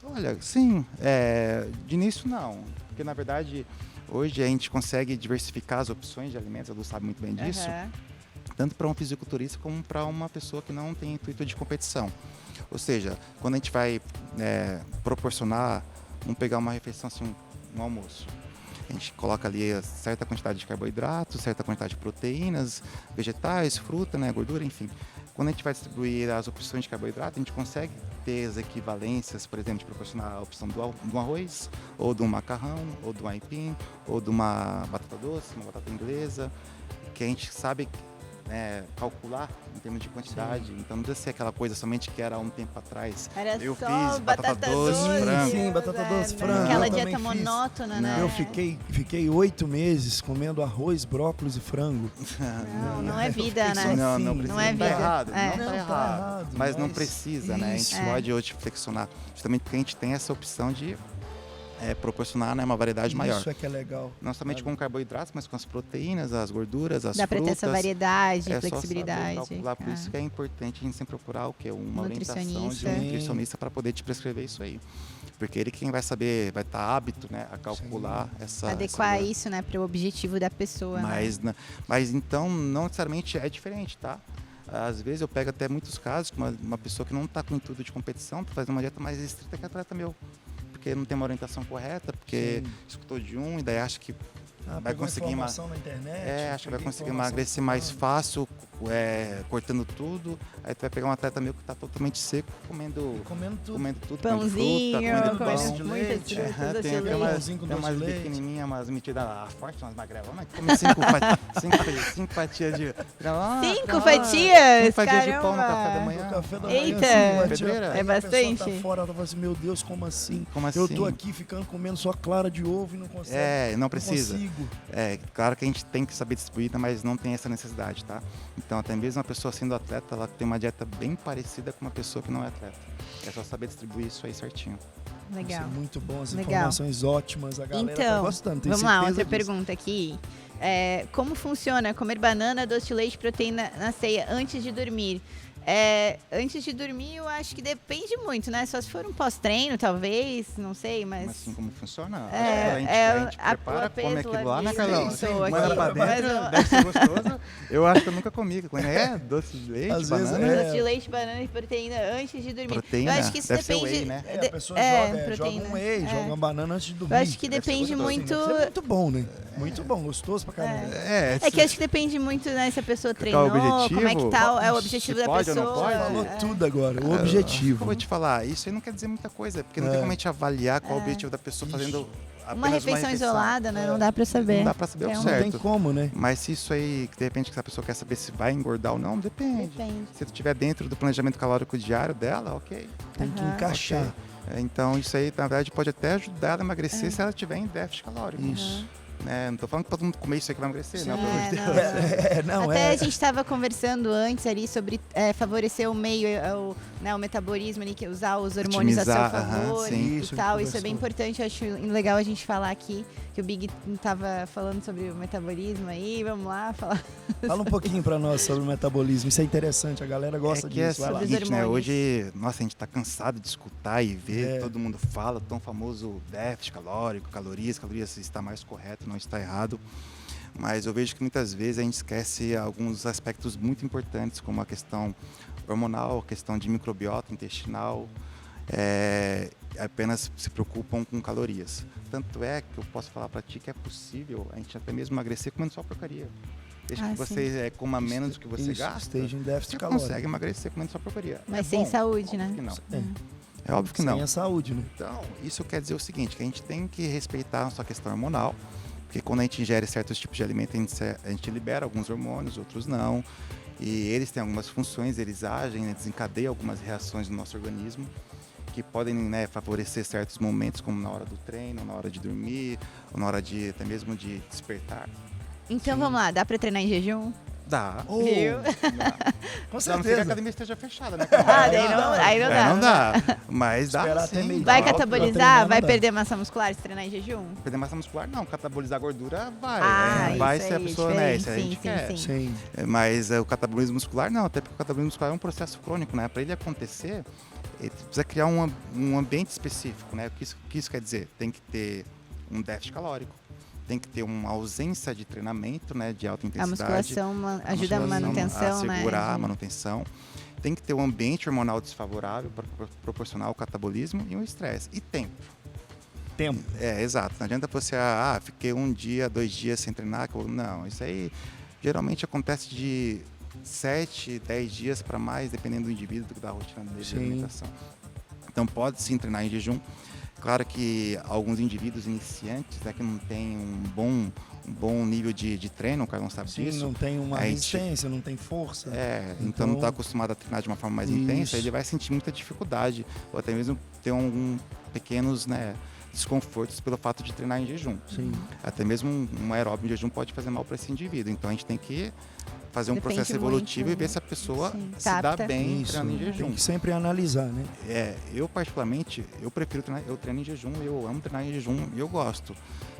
Olha, sim, de início não, porque na verdade hoje a gente consegue diversificar as opções de alimentos, a Lu sabe muito bem disso, Aham. tanto para um fisiculturista como para uma pessoa que não tem intuito de competição. Ou seja, quando a gente vai proporcionar, vamos pegar uma refeição assim, um almoço, a gente coloca ali certa quantidade de carboidratos, certa quantidade de proteínas, vegetais, fruta, né, gordura, enfim. Quando a gente vai distribuir as opções de carboidrato, a gente consegue ter as equivalências, por exemplo, de proporcionar a opção do arroz, ou do macarrão, ou do aipim, ou de uma batata doce, uma batata inglesa, que a gente sabe calcular em termos de quantidade. Então não precisa ser aquela coisa somente que era há um tempo atrás. Era Eu só fiz batata doce, frango. Sim, batata doce, frango. Aquela Eu também dieta fiz. monótona, né? Eu fiquei 8 meses comendo arroz, brócolis e frango. Não é vida, fiquei né? só Não, assim, não precisa. Não é Tá vida. errado, É. não Não, tá tá errado. errado, Mas não mas precisa, né? A gente isso. pode hoje flexionar, justamente porque a gente tem essa opção de proporcionar, né, uma variedade maior. Isso é que é legal. Não somente com carboidratos, mas com as proteínas, as gorduras, as Dá pra ter frutas. essa variedade, É só flexibilidade. saber calcular. Por isso que é importante a gente sempre procurar o quê? Uma orientação de Nutricionista. um nutricionista para poder te prescrever isso aí. Porque ele quem vai saber, vai estar hábito, né, a calcular essa... Adequar essa... isso, né, para o objetivo da pessoa. Né? Mas então, não necessariamente é diferente, tá? Às vezes eu pego até muitos casos que uma pessoa que não está com intuito de competição, está fazendo uma dieta mais estrita que atleta meu. Porque não tem uma orientação correta, porque Sim. escutou de um e daí acha que vai pegou conseguir informação na internet. acho que vai peguei conseguir informação emagrecer mais fulano. fácil, cortando tudo. Aí tu vai pegar um atleta meu que tá totalmente seco, comendo Comendo tudo. tudo, Pãozinho, comendo comendo pão. de muitas leite. frutas, Aham, doce de tem leite. pãozinho com tem doce de umas leite. pequenininhas, umas metidas fortes, umas magrelas, mas come cinco fatias de... Cinco fatias? Cinco fatias de pão no Caramba! café da No manhã. café da Eita! manhã, assim, Pedreira? aí É a pessoa bastante? tá fora, ela fala assim, meu Deus, como assim? Como Eu assim? tô aqui ficando comendo só clara de ovo e não consigo. Não precisa. Consigo. Claro que a gente tem que saber distribuir, mas não tem essa necessidade, tá? Então, até mesmo uma pessoa sendo atleta, ela tem uma dieta bem parecida com uma pessoa que não é atleta. É só saber distribuir isso aí certinho. Legal. Isso é muito bom, as Legal. informações ótimas, a galera tá Então, gostando. tenho vamos lá, certeza outra disso. pergunta aqui. Como funciona comer banana, doce de leite, proteína na ceia antes de dormir? Antes de dormir, eu acho que depende muito, né? Só se for um pós-treino, talvez, não sei, mas... Mas assim como funciona? É, a gente o prepara, peso come aquilo lá, né, ali, Carlão? pessoa Manda aqui, pra dentro, mas eu- deve ser gostoso. Eu acho que eu nunca comi. Doce de leite, Às vezes banana. Doce de leite, banana e proteína antes de dormir. Proteína? Eu acho que isso Deve ser depende... whey, né? A pessoa joga proteína. um whey, joga uma banana antes de dormir. Eu acho que Deve ser depende gostoso, muito... Deve ser muito bom, né? Muito bom, gostoso pra caramba. É que eu acho que depende muito, né, se a pessoa treinou, objetivo? como é que tá, o Se objetivo da pode ou não pessoa. pode? Falou é. tudo agora, o Eu objetivo. vou te falar, isso aí não quer dizer muita coisa, porque não tem como a gente avaliar qual é o objetivo da pessoa fazendo apenas Uma refeição isolada, né? Não dá pra saber. Não dá pra saber o É um- Não tem certo. como, né? Mas se isso aí, de repente, que a pessoa quer saber se vai engordar ou não, depende. Depende. Se tu estiver dentro do planejamento calórico diário dela, ok. Tem que Aham. encaixar. Então isso aí, na verdade, pode até ajudar ela a emagrecer se ela estiver em déficit calórico. Isso. Né? Não tô falando que todo mundo comer isso aí que vai emagrecer, não, pelo amor de Deus. Não. Não, Até é. a gente estava conversando antes ali sobre favorecer o meio, o metabolismo, ali, que usar os hormônios a seu Otimizar, favor sim. Isso, e a gente tal. Isso é bem conversou. importante, eu acho legal a gente falar aqui, que o Big estava falando sobre o metabolismo aí. Vamos lá, falar. Fala um pouquinho pra nós sobre o metabolismo. Isso é interessante, a galera gosta É que disso. é Vai o lá. Sobre os seguinte, né? hormônios. Hoje, nossa, a gente tá cansado de escutar e ver, É. todo mundo fala, o tão famoso déficit calórico, calorias está mais correto, não está errado. Mas eu vejo que muitas vezes a gente esquece alguns aspectos muito importantes, como a questão hormonal, a questão de microbiota intestinal, apenas se preocupam com calorias. Tanto é que eu posso falar para ti que é possível a gente até mesmo emagrecer comendo só porcaria. Desde que você coma menos do que você Isso, gasta, esteja em déficit você calórico. consegue emagrecer comendo só porcaria. Mas É sem bom? saúde, né? Óbvio que não. É. É óbvio que não. Sem a saúde, né? Então, isso quer dizer o seguinte, que a gente tem que respeitar a nossa questão hormonal, porque quando a gente ingere certos tipos de alimento, a gente libera alguns hormônios, outros não, e eles têm algumas funções, eles agem, né, desencadeiam algumas reações no nosso organismo, que podem, né, favorecer certos momentos, como na hora do treino, na hora de dormir, ou na hora de até mesmo de despertar. Então vamos lá, dá pra treinar em jejum? Dá. Oh, Viu? com A não ser que a certeza. academia esteja fechada, né? Aí não dá. Não dá, mas dá Esperar até sim. meio-dia. Vai Pra catabolizar? treinar, Vai não dá. perder massa muscular se treinar em jejum? Perder massa muscular, não. Catabolizar gordura vai. Ah, vai isso se a aí, pessoa, né? Isso aí a sim, gente sim, quer. sim. Sim. Mas o catabolismo muscular não, até porque o catabolismo muscular é um processo crônico, né? Para ele acontecer, ele precisa criar um ambiente específico, né? O que isso quer dizer? Tem que ter um déficit calórico, tem que ter uma ausência de treinamento, né? De alta A intensidade. musculação ajuda a musculação manutenção, a segurar né? a manutenção. Tem que ter um ambiente hormonal desfavorável para proporcionar o catabolismo e o estresse. E tempo. Tempo. Exato. Não adianta você, fiquei 1 dia, 2 dias sem treinar. Não, isso aí geralmente acontece de 7, 10 dias para mais, dependendo do indivíduo, da rotina dele de Sim. alimentação. Então pode sim treinar em jejum. Claro que alguns indivíduos iniciantes, né, que não têm um bom nível de treino, o cara não sabe Sim, disso. não tem uma a gente- resistência, não tem força. Então não está acostumado a treinar de uma forma mais intensa, Isso. ele vai sentir muita dificuldade, ou até mesmo ter pequenos, né, desconfortos pelo fato de treinar em jejum. Sim. Até mesmo um aeróbio em jejum pode fazer mal para esse indivíduo. Então a gente tem que fazer um Depende processo evolutivo muito, e ver se a pessoa sim, se dá adapta. bem Isso. treinando em Tem jejum. que sempre analisar, né? Eu particularmente, eu prefiro treinar, eu treino em jejum, eu amo treinar em jejum e eu gosto.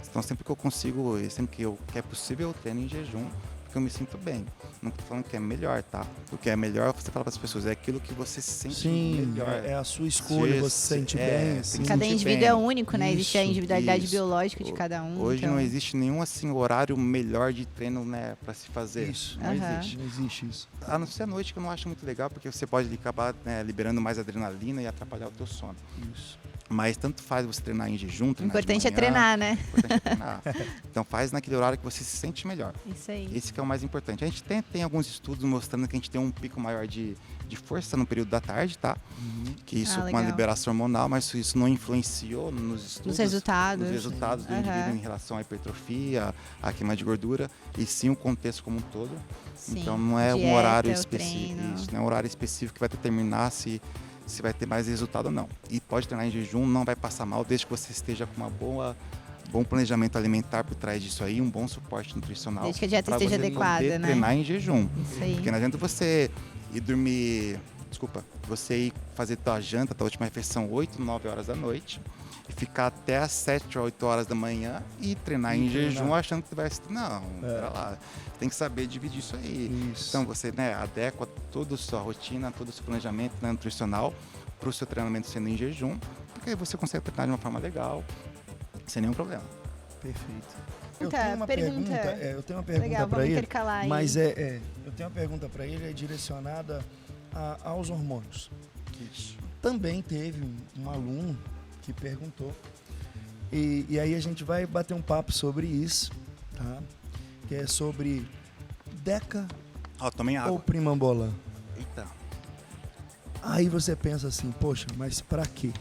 Então sempre que eu consigo, sempre que é possível, eu treino em jejum, porque eu me sinto bem. Não estou falando que é melhor, tá? O que é melhor, você fala para as pessoas, é aquilo que você se sente Sim, melhor. é a sua escolha, você se sente bem. tem Assim. que Cada sentir indivíduo bem. é único, né? Existe a Isso, individualidade isso. biológica de cada um. Hoje então... não existe nenhum assim horário melhor de treino, né, para se fazer. Isso. Não Aham. existe. Não existe isso. A não ser à noite, que eu não acho muito legal, porque você pode acabar, né, liberando mais adrenalina e atrapalhar o teu sono. Isso. Mas tanto faz você treinar em jejum, O treinar de importante é manhã, treinar, né? o importante é treinar. Então faz naquele horário que você se sente melhor. Isso aí. Esse que é o mais importante. A gente tem alguns estudos mostrando que a gente tem um pico maior de força no período da tarde, tá? Que isso com a legal. liberação hormonal, mas isso não influenciou nos estudos. Nos resultados. Nos resultados do Aham. indivíduo em relação à hipertrofia, à queima de gordura, e sim o contexto como um todo. Sim. Então não é um Dieta, horário o específico. treino. Isso, não é um horário específico que vai determinar se vai ter mais resultado ou não. E pode treinar em jejum, não vai passar mal, desde que você esteja com bom planejamento alimentar por trás disso aí, um bom suporte nutricional. Desde que a dieta pra esteja você adequada, poder né? treinar em jejum. Isso aí. Porque não adianta você ir dormir, você ir fazer tua janta, tua última refeição 8, 9 horas da noite, e ficar até as 7 ou 8 horas da manhã e treinar em jejum achando que vai... Não, pera lá. Tem que saber dividir isso aí. Isso. Então você adequa toda a sua rotina, todo o seu planejamento nutricional para o seu treinamento sendo em jejum, porque aí você consegue treinar de uma forma legal, sem nenhum problema. Perfeito. Eu Tá, tenho uma pergunta. pergunta Legal, para vamos ele, intercalar aí. mas eu tenho uma pergunta para ele, é direcionada aos hormônios. Também teve um aluno que perguntou, e aí a gente vai bater um papo sobre isso, tá? Que é sobre Deca Ó, tomem água. ou Primambolan. Eita. Aí você pensa assim, poxa, mas pra quê?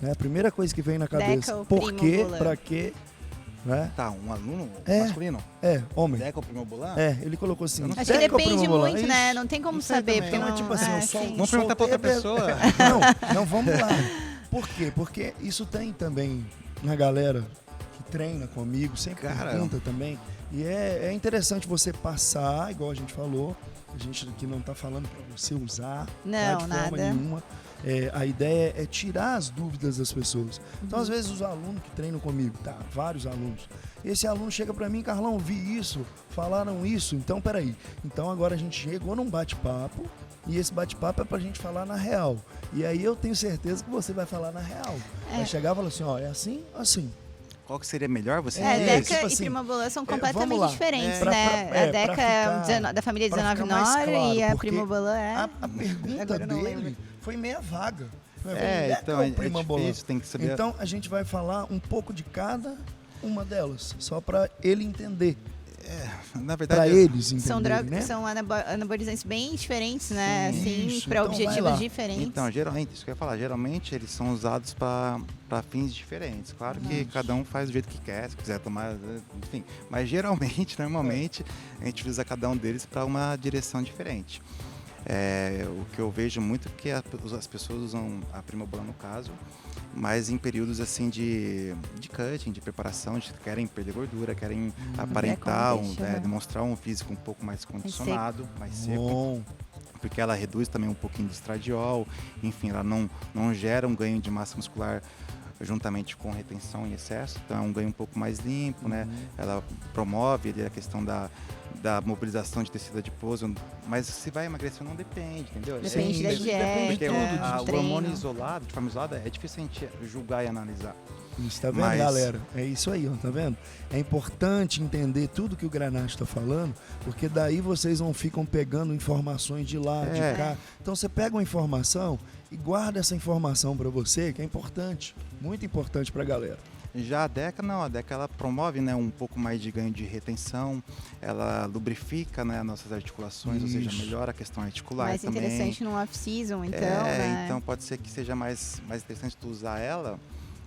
Né? A primeira coisa que vem na cabeça, ou por quê, Primambolan? pra quê? Né? Tá, um aluno É. masculino? Homem. Deca ou Primambolan? Ele colocou assim. Eu não Acho que Deca ou depende Primambolan? muito, né? Isso. Não tem como Não sei saber. também. Porque Então é não... tipo assim, eu sou sim. Vamos perguntar pra outra pessoa. Não, vamos lá. Por quê? Porque isso tem também na galera que treina comigo, sempre Cara. pergunta também. E é interessante você passar, igual a gente falou, a gente aqui não tá falando para você usar, Não, de forma nada. nenhuma. A ideia é tirar as dúvidas das pessoas. Então, Uhum. às vezes, os alunos que treinam comigo, vários alunos. Esse aluno chega para mim, Carlão, vi isso, falaram isso, então peraí. Então agora a gente chegou num bate-papo, e esse bate-papo é pra gente falar na real. E aí eu tenho certeza que você vai falar na real. Vai chegar e falar assim, é assim, assim. Qual que seria melhor você Deca tipo e assim, Primambolan são vamos completamente lá. diferentes, Pra- né? pra- a pra Deca é ficar- da família pra 19 ficar mais Nori claro, e a porque Primambolan A pergunta Agora eu não dele lembro. foi meia vaga. então é Primambolan. difícil, tem que saber. Então a gente vai falar um pouco de cada uma delas, só para ele entender, Na para verdade, eles São, entenderem, né? são anabolizantes bem diferentes, né? Assim, Isso, para então vai objetivos lá. diferentes. então, geralmente, isso que eu ia falar, geralmente eles são usados para fins diferentes. Claro que cada um faz do jeito que quer, se quiser tomar, enfim. Mas geralmente, normalmente, a gente usa cada um deles para uma direção diferente. O que eu vejo muito é que as pessoas usam a Primambolan no caso, mas em períodos assim de cutting, de preparação, querem perder gordura, querem aparentar, demonstrar um físico um pouco mais condicionado, mais seco. Bom, Porque ela reduz também um pouquinho de estradiol, enfim, ela não gera um ganho de massa muscular juntamente com retenção em excesso, então é um ganho um pouco mais limpo, né? Ela promove ali a questão da mobilização de tecido adiposo, mas se vai emagrecer não depende, entendeu? Depende da Sim, dieta, Porque do o treino. hormônio isolado, de forma isolada, é difícil a gente julgar e analisar. isso, tá vendo, Mas- galera? É isso aí, ó, tá vendo? É importante entender tudo que o Granate está falando, porque daí vocês não ficam pegando informações de lá, de cá. Então você pega uma informação e guarda essa informação para você, que é importante, muito importante para a galera. Já a Deca não, a Deca ela promove, né, um pouco mais de ganho de retenção, ela lubrifica, né, nossas articulações, ou seja, Isso. melhora a questão articular Mais também. interessante no off-season, então, né? Então pode ser que seja mais interessante tu usar ela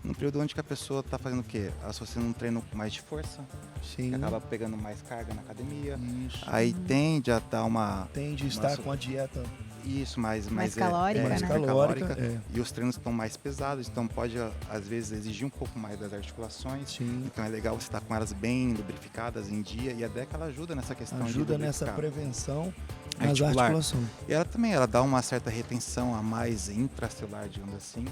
num período onde que a pessoa está fazendo o quê? Associando um treino com mais de força, Sim. que acaba pegando mais carga na academia, Isso. aí tende a dar uma... Tende a estar Nossa. com a dieta Isso, Mais calórica, mais né? calórica. E os treinos estão mais pesados, então pode às vezes exigir um pouco mais das articulações. Sim. Então é legal você estar com elas bem lubrificadas em dia, e a Deca ela ajuda nessa questão Ajuda de nessa lubrificar. prevenção nas Articular. articulações. E ela também, ela dá uma certa retenção a mais intracelular, digamos assim,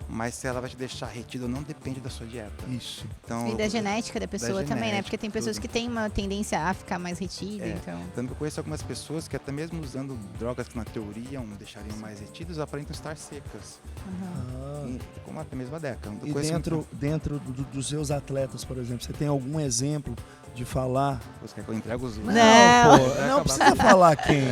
mas se ela vai te deixar retido não depende da sua dieta. Isso. Então, E da genética da pessoa também, né? genética, Porque tem pessoas tudo. que têm uma tendência a ficar mais retida, É. então... Tanto que eu conheço algumas pessoas que até mesmo usando drogas que na teoria deixariam mais retidos, aparentam estar secas. Ah. Como até mesmo a Deca. Eu E conheço dentro dos seus atletas, por exemplo, você tem algum exemplo de falar. Você quer que eu entregue os... Não, Não. pô, não precisa falar quem.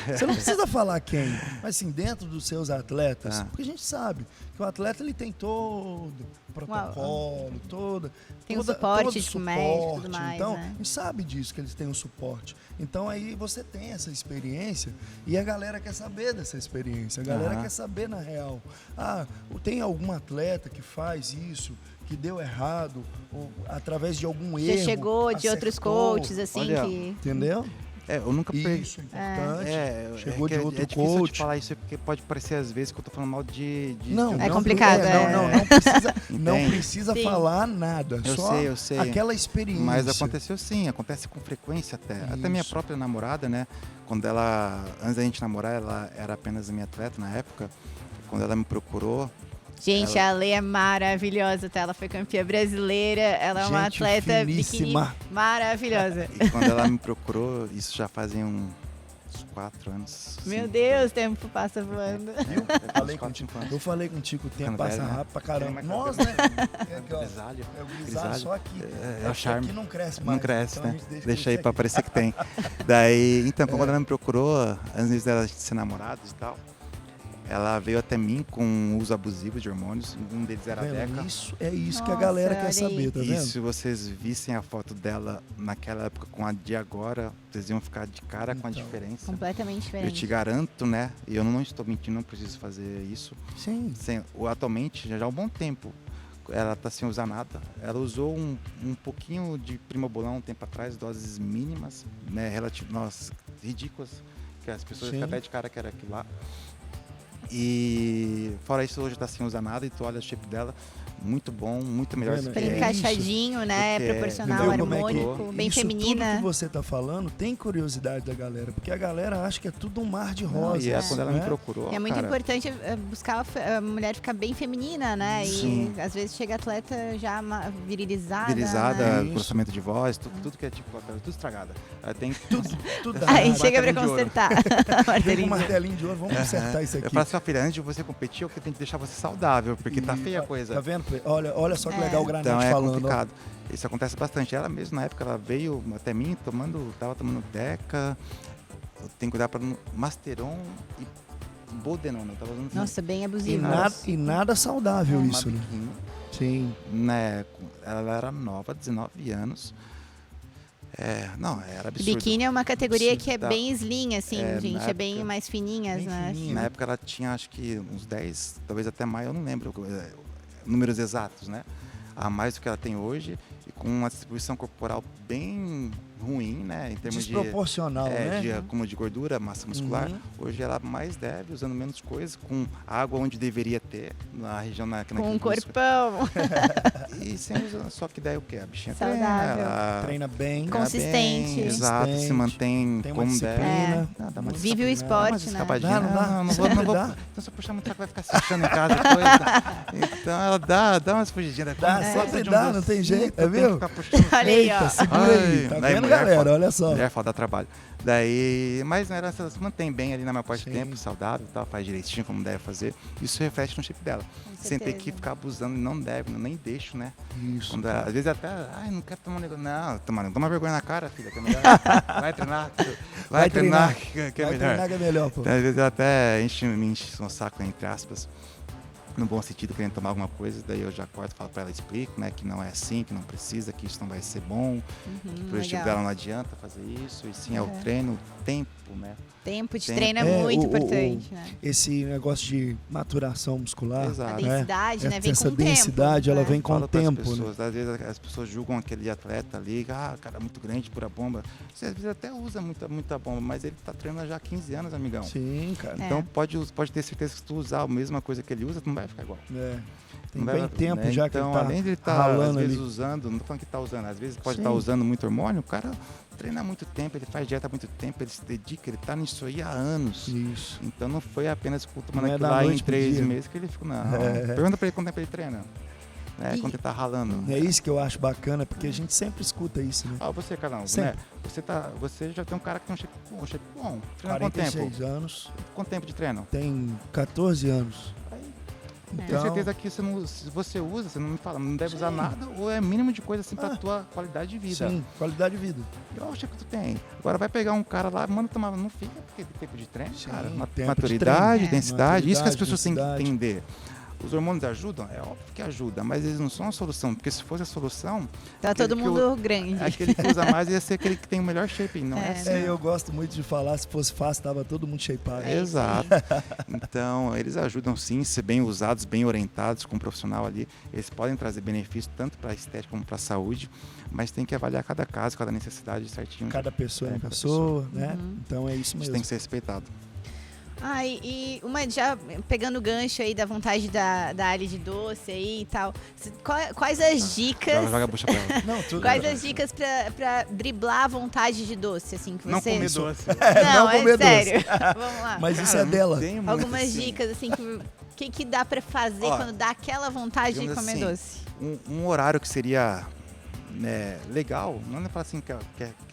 Você não precisa falar quem. Mas assim, dentro dos seus atletas, porque a gente sabe que o atleta ele tem todo o protocolo, tem o suporte todo médico e tudo mais, então, né? a gente sabe disso, que eles têm um suporte. Então aí você tem essa experiência e a galera quer saber dessa experiência. A galera quer saber na real. Ah, tem algum atleta que faz isso, que deu errado, ou através de algum erro. Já chegou de outros coaches, assim, Olha, que... Entendeu? Eu nunca peguei. Isso é importante. Chegou de outro difícil coach. de falar isso, porque pode parecer às vezes que eu tô falando mal de Não, É complicado, não precisa Sim. falar nada. Eu sei. Aquela experiência. Mas aconteceu sim, acontece com frequência até. Isso. Até minha própria namorada, né? Quando ela, antes da gente namorar, ela era apenas a minha atleta na época. Quando ela me procurou, Gente, a Lê é maravilhosa, tá? Ela foi campeã brasileira, ela é uma Gente atleta finíssima. biquíni maravilhosa. e quando ela me procurou, isso já fazia uns 4 anos. Meu 5, Deus, o tempo passa voando. Eu falei contigo, o tempo Ficando passa velho, né? rápido pra caramba. Tem mais Nós, cabelo. né? Aqui, ó, Grisalho. é o grisalho Grisalho. só aqui. É o charme. Aqui não cresce mais. Não cresce, então a né? gente Deixa aí crescer pra aqui. parecer que tem. Daí, então, quando ela me procurou, antes dela ser namorados e tal, ela veio até mim com um uso abusivo de hormônios. Um deles era a Vendo? Deca. Isso é isso que a Nossa, galera olha quer aí. saber, tá E vendo? se vocês vissem a foto dela naquela época com a de agora, vocês iam ficar de cara com a Então, diferença. Completamente Eu te diferente. garanto, né? E eu não estou mentindo, não preciso fazer isso. Sim. Atualmente, já há um bom tempo, ela está sem usar nada. Ela usou um pouquinho de primobolan um tempo atrás, doses mínimas, né? Nossa, ridículas, que as pessoas Sim. ficam até de cara que era aquilo lá. E fora isso, hoje está sem usar nada e tu olha o shape dela, muito bom, muito melhor. Vendo? Super É encaixadinho, né? Porque- Proporcional, Entendeu como é que- harmônico, bem isso feminina. Tudo que você tá falando tem curiosidade da galera, porque a galera acha que é tudo um mar de Não, rosas. e quando ela me né? procurou, E é muito cara, importante buscar a mulher ficar bem feminina, né? Sim. E às vezes chega atleta já virilizada. virilizada, Né? Isso. processamento de voz, tudo que é tipo, tudo estragada. Ela tem Tudo Aí Um chega pra martelinho de ouro. consertar. Vem com Martelinho. um martelinho de ouro, vamos consertar isso Eu aqui. falo assim, filha, antes de você competir, eu tenho que deixar você saudável, porque tá feia a coisa. Tá vendo? Olha só que É. legal o Granate Então é falando. ó. complicado. Isso acontece bastante. Ela mesmo, na época, ela veio até mim tava tomando Deca, eu tenho que cuidar para Masteron e Bodenona. Tava usando Nossa, bem E abusivo. nada saudável uma isso, né? biquíni, Sim. né? Ela era nova, 19 anos. Não, era absurdo. Biquíni é uma categoria Absurdo. que é Tá. bem slim, assim, É, gente. na É bem época- mais fininhas, Bem né? fininha. Na época ela tinha, acho que uns 10, talvez até mais, eu não lembro números exatos, né? A mais do que ela tem hoje e com uma distribuição corporal bem ruim, né? Em termos Desproporcional, né? de acúmulo de gordura, massa muscular. Uhum. Hoje ela mais deve, usando menos coisas, com água onde deveria ter, na região Com um naquele corpão. E sem usar, só que daí o que? A bichinha Saudável. treina, ela Treina bem. treina Consistente. bem, exato, se Consistente, mantém tem uma como disciplina. deve. Ah, dá uma Vive o disciplina, esporte, dá uma né? escapadinha. Não dá. Não vou, Sempre não vou. dá. Então se eu puxar muito fraco vai ficar se achando em casa depois. Então ela dá umas fugidinhas. Dá, sempre dá, não tem jeito, é viu? Ficar puxando. Olha aí, ó. Eita, segura aí. Ai, Tá daí vendo, mulher galera? foda. Olha só. Mulher foda, dá trabalho. Daí, mas ela se mantém bem ali na maior parte do Sim. tempo, saudável, e tal, faz direitinho como deve fazer. Isso reflete no shape dela. Sem ter certeza. que ficar abusando, não deve, nem deixo, né? Isso. Quando às vezes até, não quero tomar um negócio. Não, toma vergonha na cara, filha, que é melhor. Vai treinar. Vai treinar, que é Vai melhor. treinar que é melhor, pô. Então, às vezes eu até me enche um saco, entre aspas, no bom sentido, querendo tomar alguma coisa, daí eu já corto, falo pra ela, explico, né, que não é assim, que não precisa, que isso não vai ser bom, que pro estilo legal. dela não adianta fazer isso, e sim é o treino, o tempo, né. Tempo de Tempo. treino é É, muito o- importante, né? Esse negócio de maturação muscular. A Exato. densidade, né? Vem Essa com o tempo. densidade, ela né? vem com o Falo pras tempo, né? pessoas, às vezes as pessoas julgam aquele atleta ali, cara, é muito grande, pura bomba. Você às vezes até usa muita bomba, mas ele tá treinando já há 15 anos, amigão. Sim, cara. É. Então pode ter certeza que se tu usar a mesma coisa que ele usa, tu não vai ficar igual. É. Tem Não bem vai- tempo né? já então, que ele tá além de ele estar, às ralando vezes, ali. usando, não tô falando que tá usando, às vezes pode Sim. estar usando muito hormônio, o cara treina há muito tempo, ele faz dieta há muito tempo, ele se dedica, ele tá nisso aí há anos. Isso. Então não foi apenas tomando Não é aquilo da lá em noite pro 3 dia. meses que ele ficou, não. É. Pergunta pra ele quanto tempo ele treina. Né? E- Quando ele tá ralando. É isso que eu acho bacana, porque a gente sempre escuta isso, né? Você, Carlão, Sempre. né? Você já tem um cara que tem um shape bom. Treina quanto tempo? 46 anos, Quanto tempo de treino? tem 14 anos. Aí, Tenho Então, certeza que se você usa, você não me fala, não deve usar nada, ou é mínimo de coisa assim pra tua qualidade de vida. sim, qualidade de vida. Eu acho que tu tem. Agora vai pegar um cara lá, manda tomar, não fica porque tem tempo de treino, Sim, cara. tempo de Maturidade, treino. densidade, isso que as pessoas têm que Densidade. entender. Os hormônios ajudam? É óbvio que ajudam, mas eles não são a solução, porque se fosse a solução, Tá aquele todo que mundo grande. aquele que usa mais ia ser aquele que tem o melhor shape, não é, assim. Eu gosto muito de falar, se fosse fácil, tava todo mundo shapeado. Exato. Então, eles ajudam sim, se bem usados, bem orientados com um profissional ali. Eles podem trazer benefício tanto para a estética como para a saúde, mas tem que avaliar cada caso, cada necessidade certinho. Cada pessoa é uma cada pessoa, né? Então é isso Isso mesmo. tem que ser respeitado. E uma, já pegando o gancho aí da vontade da área de doce aí e tal, quais as dicas... Joga a bucha pra ela. Não, tudo Quais as dicas pra driblar a vontade de doce, assim, que Não você... comer doce. Não, não comer doce. sério. Vamos lá. Mas isso Cara, é dela. não tem muito, Algumas assim. dicas, assim, que dá pra fazer Ó, quando dá aquela vontade de digamos comer assim, doce? Um horário que seria legal, não é falar assim que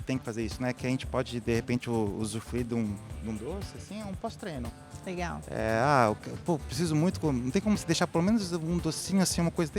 tem que fazer isso, né? Que a gente pode, de repente, usufruir de um doce, assim, é um pós-treino. Legal. Preciso muito, não tem como se deixar pelo menos um docinho assim, uma coisa,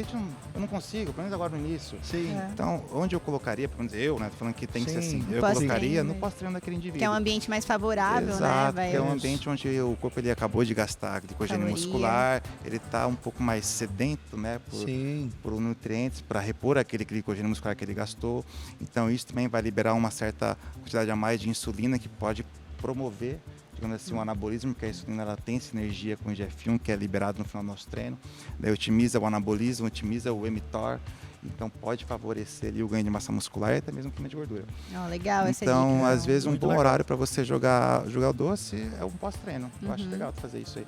eu não consigo, pelo menos agora no início. Sim. Então, onde eu colocaria, pelo menos eu, né, tô falando que tem que ser Sim. assim, eu Pós-treino, colocaria no né? pós-treino daquele indivíduo. Que é um ambiente mais favorável, Exato, né? que é um ambiente onde o corpo ele acabou de gastar glicogênio Caloria. muscular, ele está um pouco mais sedento, né, Sim. por nutrientes, para repor aquele glicogênio muscular que ele gastou. Então, isso também vai liberar uma certa quantidade a mais de insulina que pode promover, digamos assim, um anabolismo, porque a insulina ela tem sinergia com o IGF-1, que é liberado no final do nosso treino. Daí otimiza o anabolismo, otimiza o mTOR, então pode favorecer ali o ganho de massa muscular e até mesmo queima de gordura. Legal essa Então, dica. às vezes, um Muito bom legal. horário para você jogar o doce é um pós-treino. Eu acho legal fazer isso aí.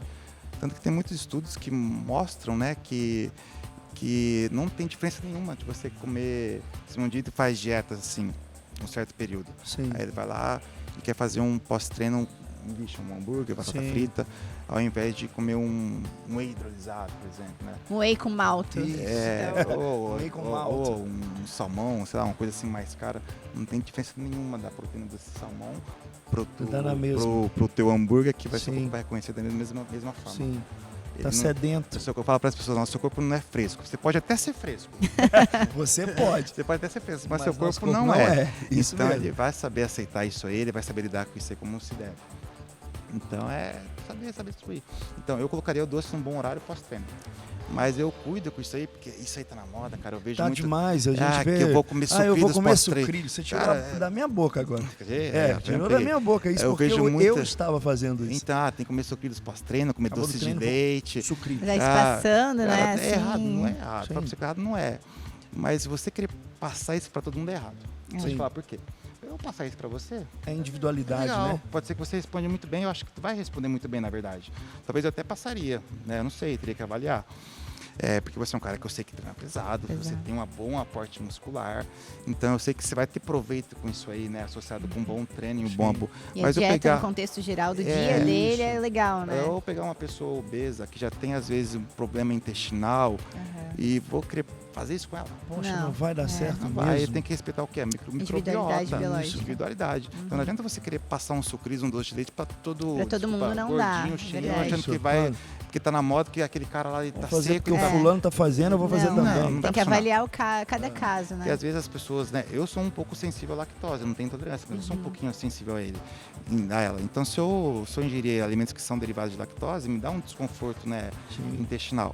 Tanto que tem muitos estudos que mostram, né, que não tem diferença nenhuma de você comer, se um dia tu faz dietas assim, um certo período. Sim. Aí ele vai lá e quer fazer um pós-treino, um hambúrguer, batata Sim. frita, ao invés de comer um whey hidrolisado, por exemplo, né? Um whey com malto. Isso. Whey com malto. ou um salmão, sei lá, uma coisa assim mais cara. Não tem diferença nenhuma da proteína desse salmão Dá na mesma. pro teu hambúrguer, que vai, Sim. vai reconhecer da mesma forma. Sim. Ele Tá não- sedento. O seu corpo fala para as pessoas, não, seu corpo não é fresco. Você pode até ser fresco, Você pode. você pode até ser fresco, mas seu nosso corpo não é. Isso Então mesmo. ele vai saber aceitar isso aí, ele vai saber lidar com isso aí como se deve. Então é saber distribuir. Então eu colocaria o doce num bom horário pós-treino. Mas eu cuido com isso aí, porque isso aí tá na moda, cara. Eu vejo Tá muito. demais, a gente vê. Que eu vou comer eu vou sucrilhos comer pós-treino. sucrilhos. Você tirou Cara, da minha boca agora. eu Tirou da peguei. minha boca isso, Eu porque vejo eu muita- estava fazendo isso. Então, tem que comer sucrilhos pós-treino, comer Acabou do doce de treino, leite. Sucrilhos. Já espaçando, Cara, né? é errado, assim. não é errado. Sim. Pra você que é errado, não é. Mas você querer passar isso pra todo mundo é errado. Deixa eu Sim. te falar por quê. Eu passar isso pra você, É individualidade, legal. né? Pode ser que você responda muito bem, eu acho que tu vai responder muito bem, na verdade. Talvez eu até passaria, né? Eu não sei, teria que avaliar. Porque você é um cara que eu sei que treina pesado, você tem um bom aporte muscular, então eu sei que você vai ter proveito com isso aí, né? Associado com um bom treino e um bom apoio. E Mas a eu dieta pegar, no contexto geral do É, dia dele isso. é legal, né? eu pegar uma pessoa obesa que já tem às vezes um problema intestinal Aham. e vou querer fazer isso com ela. Poxa, Não, não vai dar certo Não mesmo. vai, tem que respeitar o que é Individualidade microbiota, biológica. individualidade. Então não adianta você querer passar um sucrilhos, um doce de leite para todo mundo não dá, gordinho, cheio, verdade. achando que Isso, vai, claro. porque tá na moda que aquele cara lá ele Vou tá fazer seco, porque o tá- fulano tá fazendo, eu vou fazer Não, também. não Tem vai que funcionar. avaliar cada caso, né? Porque às vezes as pessoas, né? Eu sou um pouco sensível à lactose, eu não tenho intolerância, mas eu sou um pouquinho sensível a ela. Então, se eu ingerir alimentos que são derivados de lactose, me dá um desconforto, né, intestinal.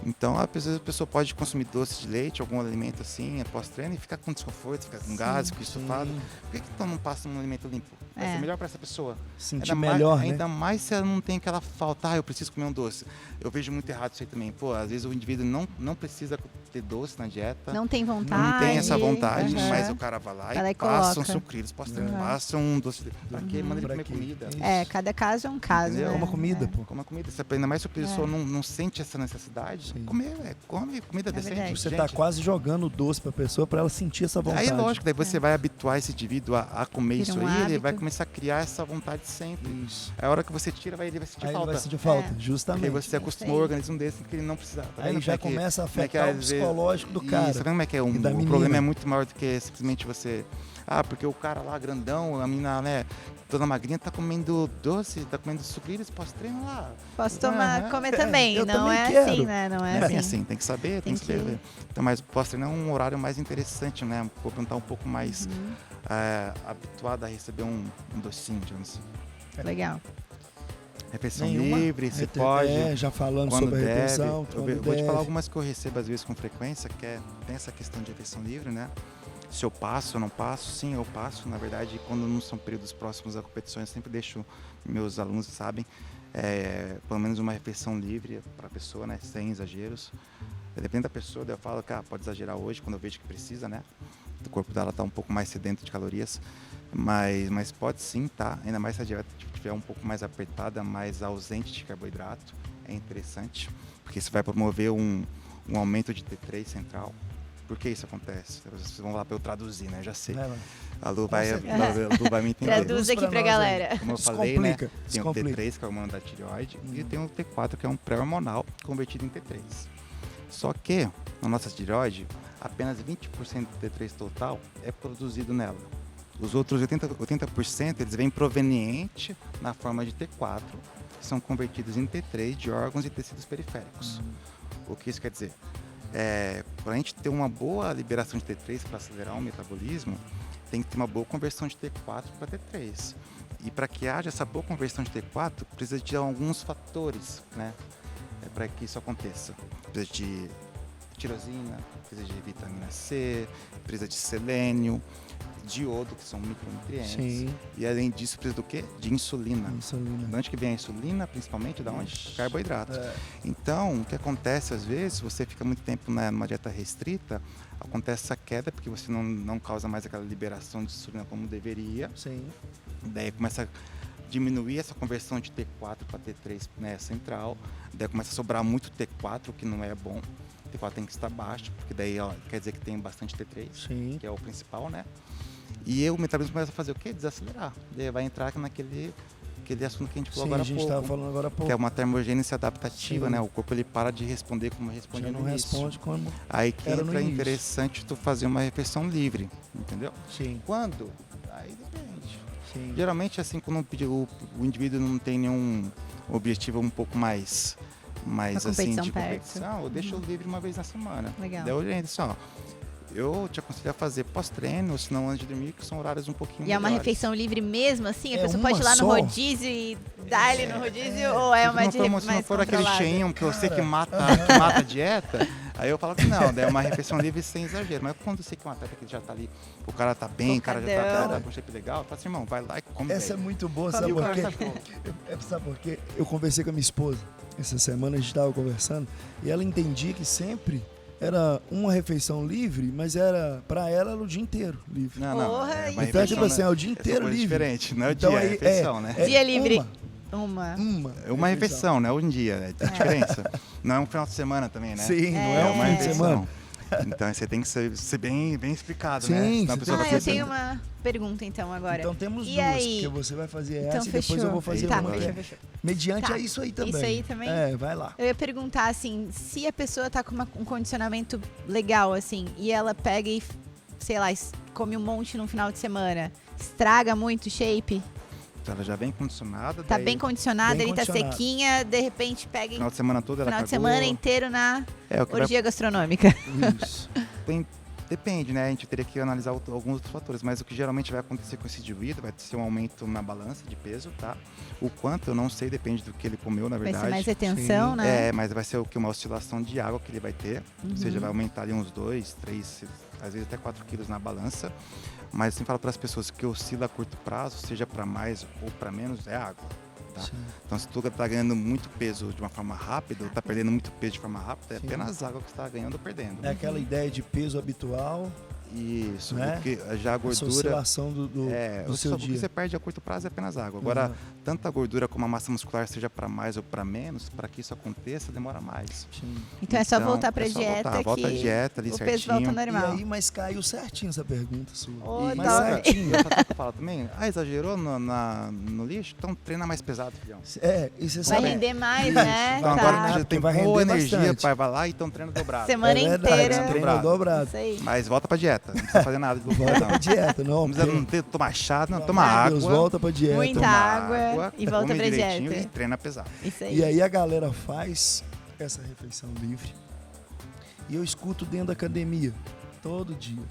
Então, às vezes a pessoa pode consumir doce de leite, algum alimento assim, após treino, e ficar com desconforto, ficar com gases, com estufado. Por que então não passa um alimento limpo? Vai ser melhor para essa pessoa. Sentir Ainda melhor, mais, né? ainda mais se ela não tem aquela falta, eu preciso comer um doce. Eu vejo muito errado isso aí também. Pô, às vezes o indivíduo não precisa ter doce na dieta. Não tem vontade. Não tem essa vontade, Aham. mas o cara vai lá Vai lá e e passa um coloca. sucrilhos pós-treino, Aham. passa um doce de... Pra quê? Manda ele Pra comer quê? comida. Isso. Cada caso é um caso, Entendeu? né? Coma comida, pô. Coma comida. Ainda mais se a pessoa não sente essa necessidade, Sim. come comida decente. verdade. Você gente. tá quase jogando o doce pra pessoa pra ela sentir essa vontade. Aí, lógico, daí você vai habituar esse indivíduo a comer Vira isso um aí, ele vai hábito. começar a criar essa vontade sempre. Isso. A hora que você tira, ele vai sentir Aí ele falta. vai sentir falta, É. justamente. Porque você acostumou o organismo desse que ele não precisava. Tá Aí vendo já como é que- começa a como é que afetar o às vezes- psicológico do cara. Isso, tá vendo como é que é? e da O menina. problema é muito maior do que simplesmente você Ah, porque o cara lá grandão, a mina, né, toda magrinha, tá comendo doce, tá comendo sucrilhos pós-treino lá. Posso tomar, comer também, eu não também é quero. assim, né? Não é Não é assim. bem assim, tem que saber, tem que saber. Então, mas pós-treino é um horário mais interessante, né? O corpo não tá um pouco mais habituado a receber um docinho, digamos assim. Legal. Refeição Nenhuma? livre, se pode. Já falando quando sobre a deve. refeição. Eu vou te falar algumas que eu recebo às vezes com frequência, que tem essa questão de refeição livre, né? Se eu passo ou não passo, sim, eu passo. Na verdade, quando não são períodos próximos a competições, eu sempre deixo meus alunos, sabem, pelo menos uma refeição livre para a pessoa, né? Sem exageros. Depende da pessoa, daí eu falo que pode exagerar hoje, quando eu vejo que precisa, né? O corpo dela está um pouco mais sedento de calorias. Mas pode sim, tá? Ainda mais se a dieta estiver um pouco mais apertada, mais ausente de carboidrato, é interessante, porque isso vai promover um aumento de T3 central. Por que isso acontece? Vocês vão lá para eu traduzir, né? Já sei. A Lu vai me entender. Traduz aqui pra galera. Como eu falei, né? Tem o T3, que é o hormônio da tireoide, e tem o T4, que é um pré-hormonal convertido em T3. Só que, na nossa tireoide, apenas 20% do T3 total é produzido nela. Os outros 80% eles vêm proveniente na forma de T4, que são convertidos em T3 de órgãos e tecidos periféricos. O que isso quer dizer? Para a gente ter uma boa liberação de T3 para acelerar o metabolismo, tem que ter uma boa conversão de T4 para T3. E para que haja essa boa conversão de T4, precisa de alguns fatores, né? Para que isso aconteça. Precisa de tirosina, precisa de vitamina C, precisa de selênio, de iodo, que são micronutrientes. Sim. E além disso, precisa do quê? De insulina. De onde que vem a insulina? Principalmente da onde? Carboidrato. Então, o que acontece às vezes, você fica muito tempo numa dieta restrita, acontece essa queda porque você não causa mais aquela liberação de insulina como deveria. Sim. Daí começa a diminuir essa conversão de T4 para T3, né, central. Daí começa a sobrar muito T4, o que não é bom. T4 tem que estar baixo, porque daí quer dizer que tem bastante T3, sim, que é o principal, né? E o metabolismo começa a fazer o quê? Desacelerar. Daí vai entrar naquele assunto que a gente falou agora há pouco. Estava falando agora há pouco. Que é uma termogênese adaptativa, sim, né? O corpo ele para de responder como respondia no início. Já não responde como Aí que entra interessante tu fazer uma refeição livre, entendeu? Sim. Quando? Aí depende. Sim. Geralmente, assim, quando o indivíduo não tem nenhum objetivo um pouco mais assim, de competição, eu deixo livre uma vez na semana. Legal. Daí eu oriento assim, eu te aconselho a fazer pós-treino, ou se não antes de dormir, que são horários um pouquinho melhores. E é uma refeição livre mesmo, assim? A pessoa pode ir lá no rodízio e dar-lhe no rodízio, ou é uma dieta mais se não for aquele cheinho que eu sei que mata a dieta, aí eu falo que não, daí é uma refeição livre sem exagero. Mas quando eu sei que é uma atleta que já tá ali, o cara tá bem, o cara já tá com um shape legal, eu falo assim, irmão, vai lá e come. Essa é muito boa, sabe por quê? Sabe por quê? Eu conversei com a minha esposa essa semana, a gente estava conversando, e ela entendia que sempre era uma refeição livre, mas era pra ela era o dia inteiro livre. Não. Então, tipo assim, é o dia inteiro livre. Diferente, não é o dia, é a refeição, né? Dia livre. Uma refeição, né? Um dia, né? Tem diferença. Não é um final de semana também, né? Sim, não é um fim de semana. Então você tem que ser bem explicado, sim, né? Eu tenho uma pergunta então agora. Então temos duas, porque você vai fazer essa e depois eu vou fazer uma. Fechou. Mediante a isso aí também. Isso aí também? Vai lá. Eu ia perguntar assim, se a pessoa tá com um condicionamento legal, assim, e ela pega e, sei lá, come um monte no final de semana, estraga muito o shape? Ela já vem condicionada. Tá bem condicionada, ele tá sequinha, de repente pega final de semana todo ela final de semana inteiro na orgia gastronômica. Isso. Depende, né? A gente teria que analisar alguns outros fatores, mas o que geralmente vai acontecer com esse indivíduo vai ser um aumento na balança de peso, tá? O quanto, eu não sei, depende do que ele comeu, na verdade. Vai ser mais retenção, sim, né? Mas vai ser uma oscilação de água que ele vai ter, ou seja, vai aumentar ali uns 2, 3, às vezes até 4 quilos na balança. Mas assim, falo para as pessoas que oscila a curto prazo, seja para mais ou para menos, é água. Tá? Então, se tu está ganhando muito peso de uma forma rápida, ou está perdendo muito peso de forma rápida, é apenas água que você está ganhando ou perdendo. É aquela ideia de peso habitual. Isso, né? Porque já a gordura... Essa oscilação do seu dia. O que você perde a curto prazo é apenas água. Agora, tanto a gordura como a massa muscular, seja para mais ou para menos, para que isso aconteça, demora mais. Sim. Então é só voltar para a dieta. Volta a dieta ali o certinho. Peso volta normal. E aí, mas caiu certinho essa pergunta sua. Mas certinho. Eu falo também, exagerou no lixo? Então treina mais pesado, filhão. E você vai render mais, né? Então agora já tem boa energia, pai, vai lá, então treina dobrado. Semana inteira. Treina dobrado. Isso aí. Mas volta pra dieta. dieta, não precisa fazer nada de loucura, Volta não. pra dieta, não. Não precisa porque- não ter, tomar chá, não, Pelo toma amor de água. Deus, volta pra dieta. Muita toma água e volta come pra direitinho dieta. E treina pesado. Isso aí. E aí a galera faz essa refeição livre e eu escuto dentro da academia, todo dia.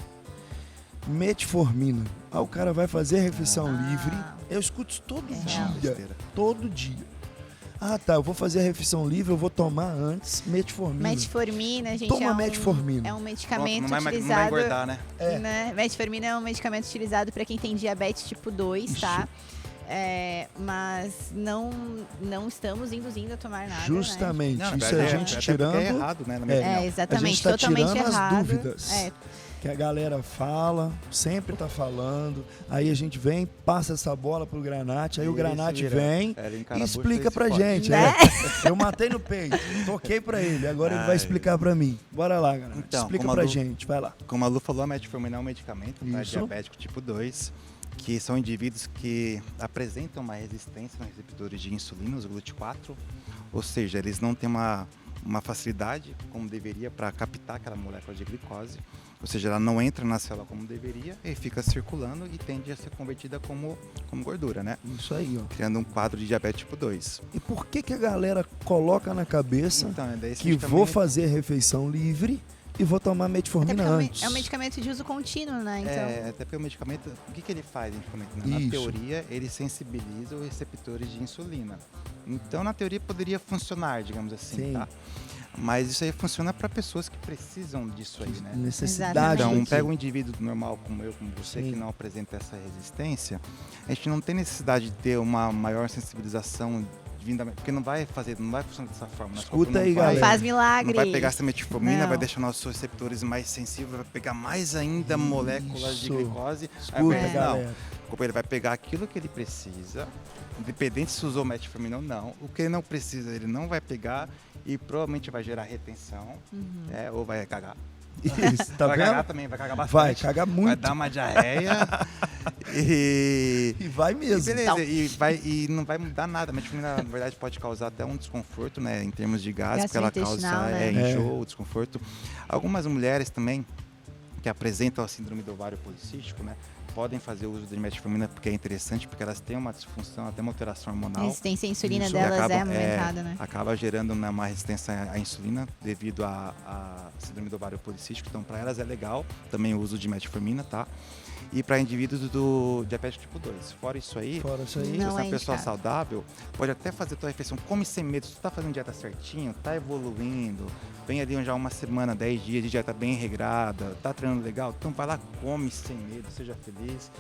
Metformina. Aí o cara vai fazer a refeição livre. Eu escuto isso todo real. dia. Besteira. Todo dia. Ah, tá, eu vou fazer a refeição livre, eu vou tomar antes metformina. Metformina, gente, Toma metformina. é um medicamento Não vai utilizado. engordar, né? É. Né? Metformina é um medicamento utilizado para quem tem diabetes tipo 2, Isso. tá? Mas não estamos induzindo a tomar nada. Justamente. Não, na Isso verdade, é a gente até tirando. porque é errado, né? Na minha É. Né? opinião. É, exatamente, A gente tá totalmente tirando as errado. dúvidas. É, Que a galera fala, sempre tá falando. Aí a gente vem, passa essa bola pro Granate, aí o Ele Granate se vira. vem Ele encara e a bucha explica e se pra fode. gente. Né? Eu matei no peito, toquei pra ele, agora ele vai Ai. explicar pra mim. Bora lá, Granate. Então, Explica como a pra Lu- gente, vai lá. Como a Lu falou, a metformina é um medicamento para Isso. diabético tipo 2, que são indivíduos que apresentam uma resistência nos receptores de insulina, os GLUT4, ou seja, eles não têm uma facilidade como deveria para captar aquela molécula de glicose, ou seja, ela não entra na célula como deveria e fica circulando e tende a ser convertida como gordura, né? Isso aí, ó. Criando um quadro de diabetes tipo 2. E por que que a galera coloca na cabeça Então, é daí esse que vou medicamento- fazer refeição livre e vou tomar até metformina porque antes? é um medicamento de uso contínuo, né? Então, Até porque o medicamento, o que ele faz, medicamento? Né? Na Isso. teoria, ele sensibiliza os receptores de insulina. Então, na teoria, poderia funcionar, digamos assim, Sim. tá? Mas isso aí funciona para pessoas que precisam disso aí, né? Necessidade. Exatamente. Então, daquilo. pega um indivíduo normal como eu, como você, Sim. que não apresenta essa resistência, a gente não tem necessidade de ter uma maior sensibilização porque não vai funcionar dessa forma. Nosso Escuta corpo não aí, não galera. faz milagre. Não vai pegar essa metformina, Não. vai deixar nossos receptores mais sensíveis, vai pegar mais ainda moléculas de Isso. glicose. Escuta, Aí, galera. não, o corpo ele vai pegar aquilo que ele precisa, independente se usou metformina ou não. O que ele não precisa, ele não vai pegar e provavelmente vai gerar retenção, ou vai cagar. Isso, tá vai vendo? cagar também, vai cagar bastante. Vai cagar Vai muito. dar uma diarreia e... E vai E mesmo. beleza, e não vai mudar nada. A metformina, na verdade, pode causar até um desconforto, né? Em termos de gás, porque ela causa Gastrointestinal, né? enjoo, desconforto. Algumas mulheres também que apresentam a síndrome do ovário policístico, né? Podem fazer uso de metformina porque é interessante, porque elas têm uma disfunção, até uma alteração A hormonal. resistência à insulina Isso. E delas acaba, é aumentada, né? acaba gerando uma resistência à insulina devido à síndrome do ovário policístico. Então, para elas é legal também o uso de metformina, tá? E para indivíduos do diabetes tipo 2. Fora isso aí, Fora isso aí. se Não você é é uma pessoa indicado. saudável, pode até fazer tua refeição, come sem medo. Se tu tá fazendo dieta certinho, tá evoluindo, vem ali já uma semana, 10 dias de dieta bem regrada, tá treinando legal, então vai lá, come sem medo, seja feliz,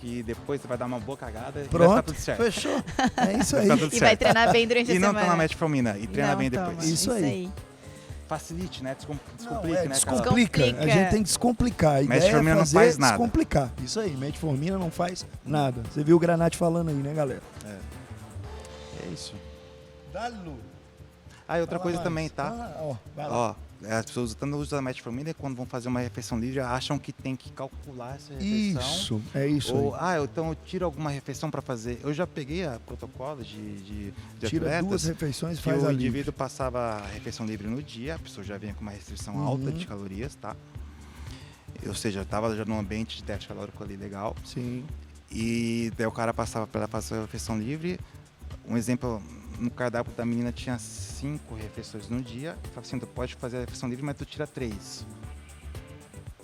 que depois você vai dar uma boa cagada e vai ficar Pronto, tudo certo. fechou. É isso aí. Vai ficar tudo E vai certo. treinar bem durante a E não semana. toma metformina, e treina Não bem toma. depois. Isso aí. Facilite, né? Não, Descomplique, né? aquela- descomplica. A Descomplica. gente tem que descomplicar. A ideia Metformina é não fazer faz nada. descomplicar. Isso aí, metformina não faz nada. Você viu o Granate falando aí, né, galera? É isso. Dá-lhe, Lu. Ah, e outra Fala coisa mais. também, tá? Ah, ó, vai lá. Ó, as pessoas usando o uso da metformina quando vão fazer uma refeição livre acham que tem que calcular essa refeição. Isso, é isso Ou, aí. então eu tiro alguma refeição para fazer. Eu já peguei a protocolo de Tira atletas duas refeições e que faz o a indivíduo livre. passava a refeição livre no dia, a pessoa já vinha com uma restrição Uhum. alta de calorias, tá? Ou seja, estava já num ambiente de déficit calórico ali legal. Sim. E daí o cara passava para ela fazer a refeição livre. Um exemplo, no cardápio da menina tinha 5 refeições no dia. Falava assim, tu pode fazer a refeição livre, mas tu tira 3.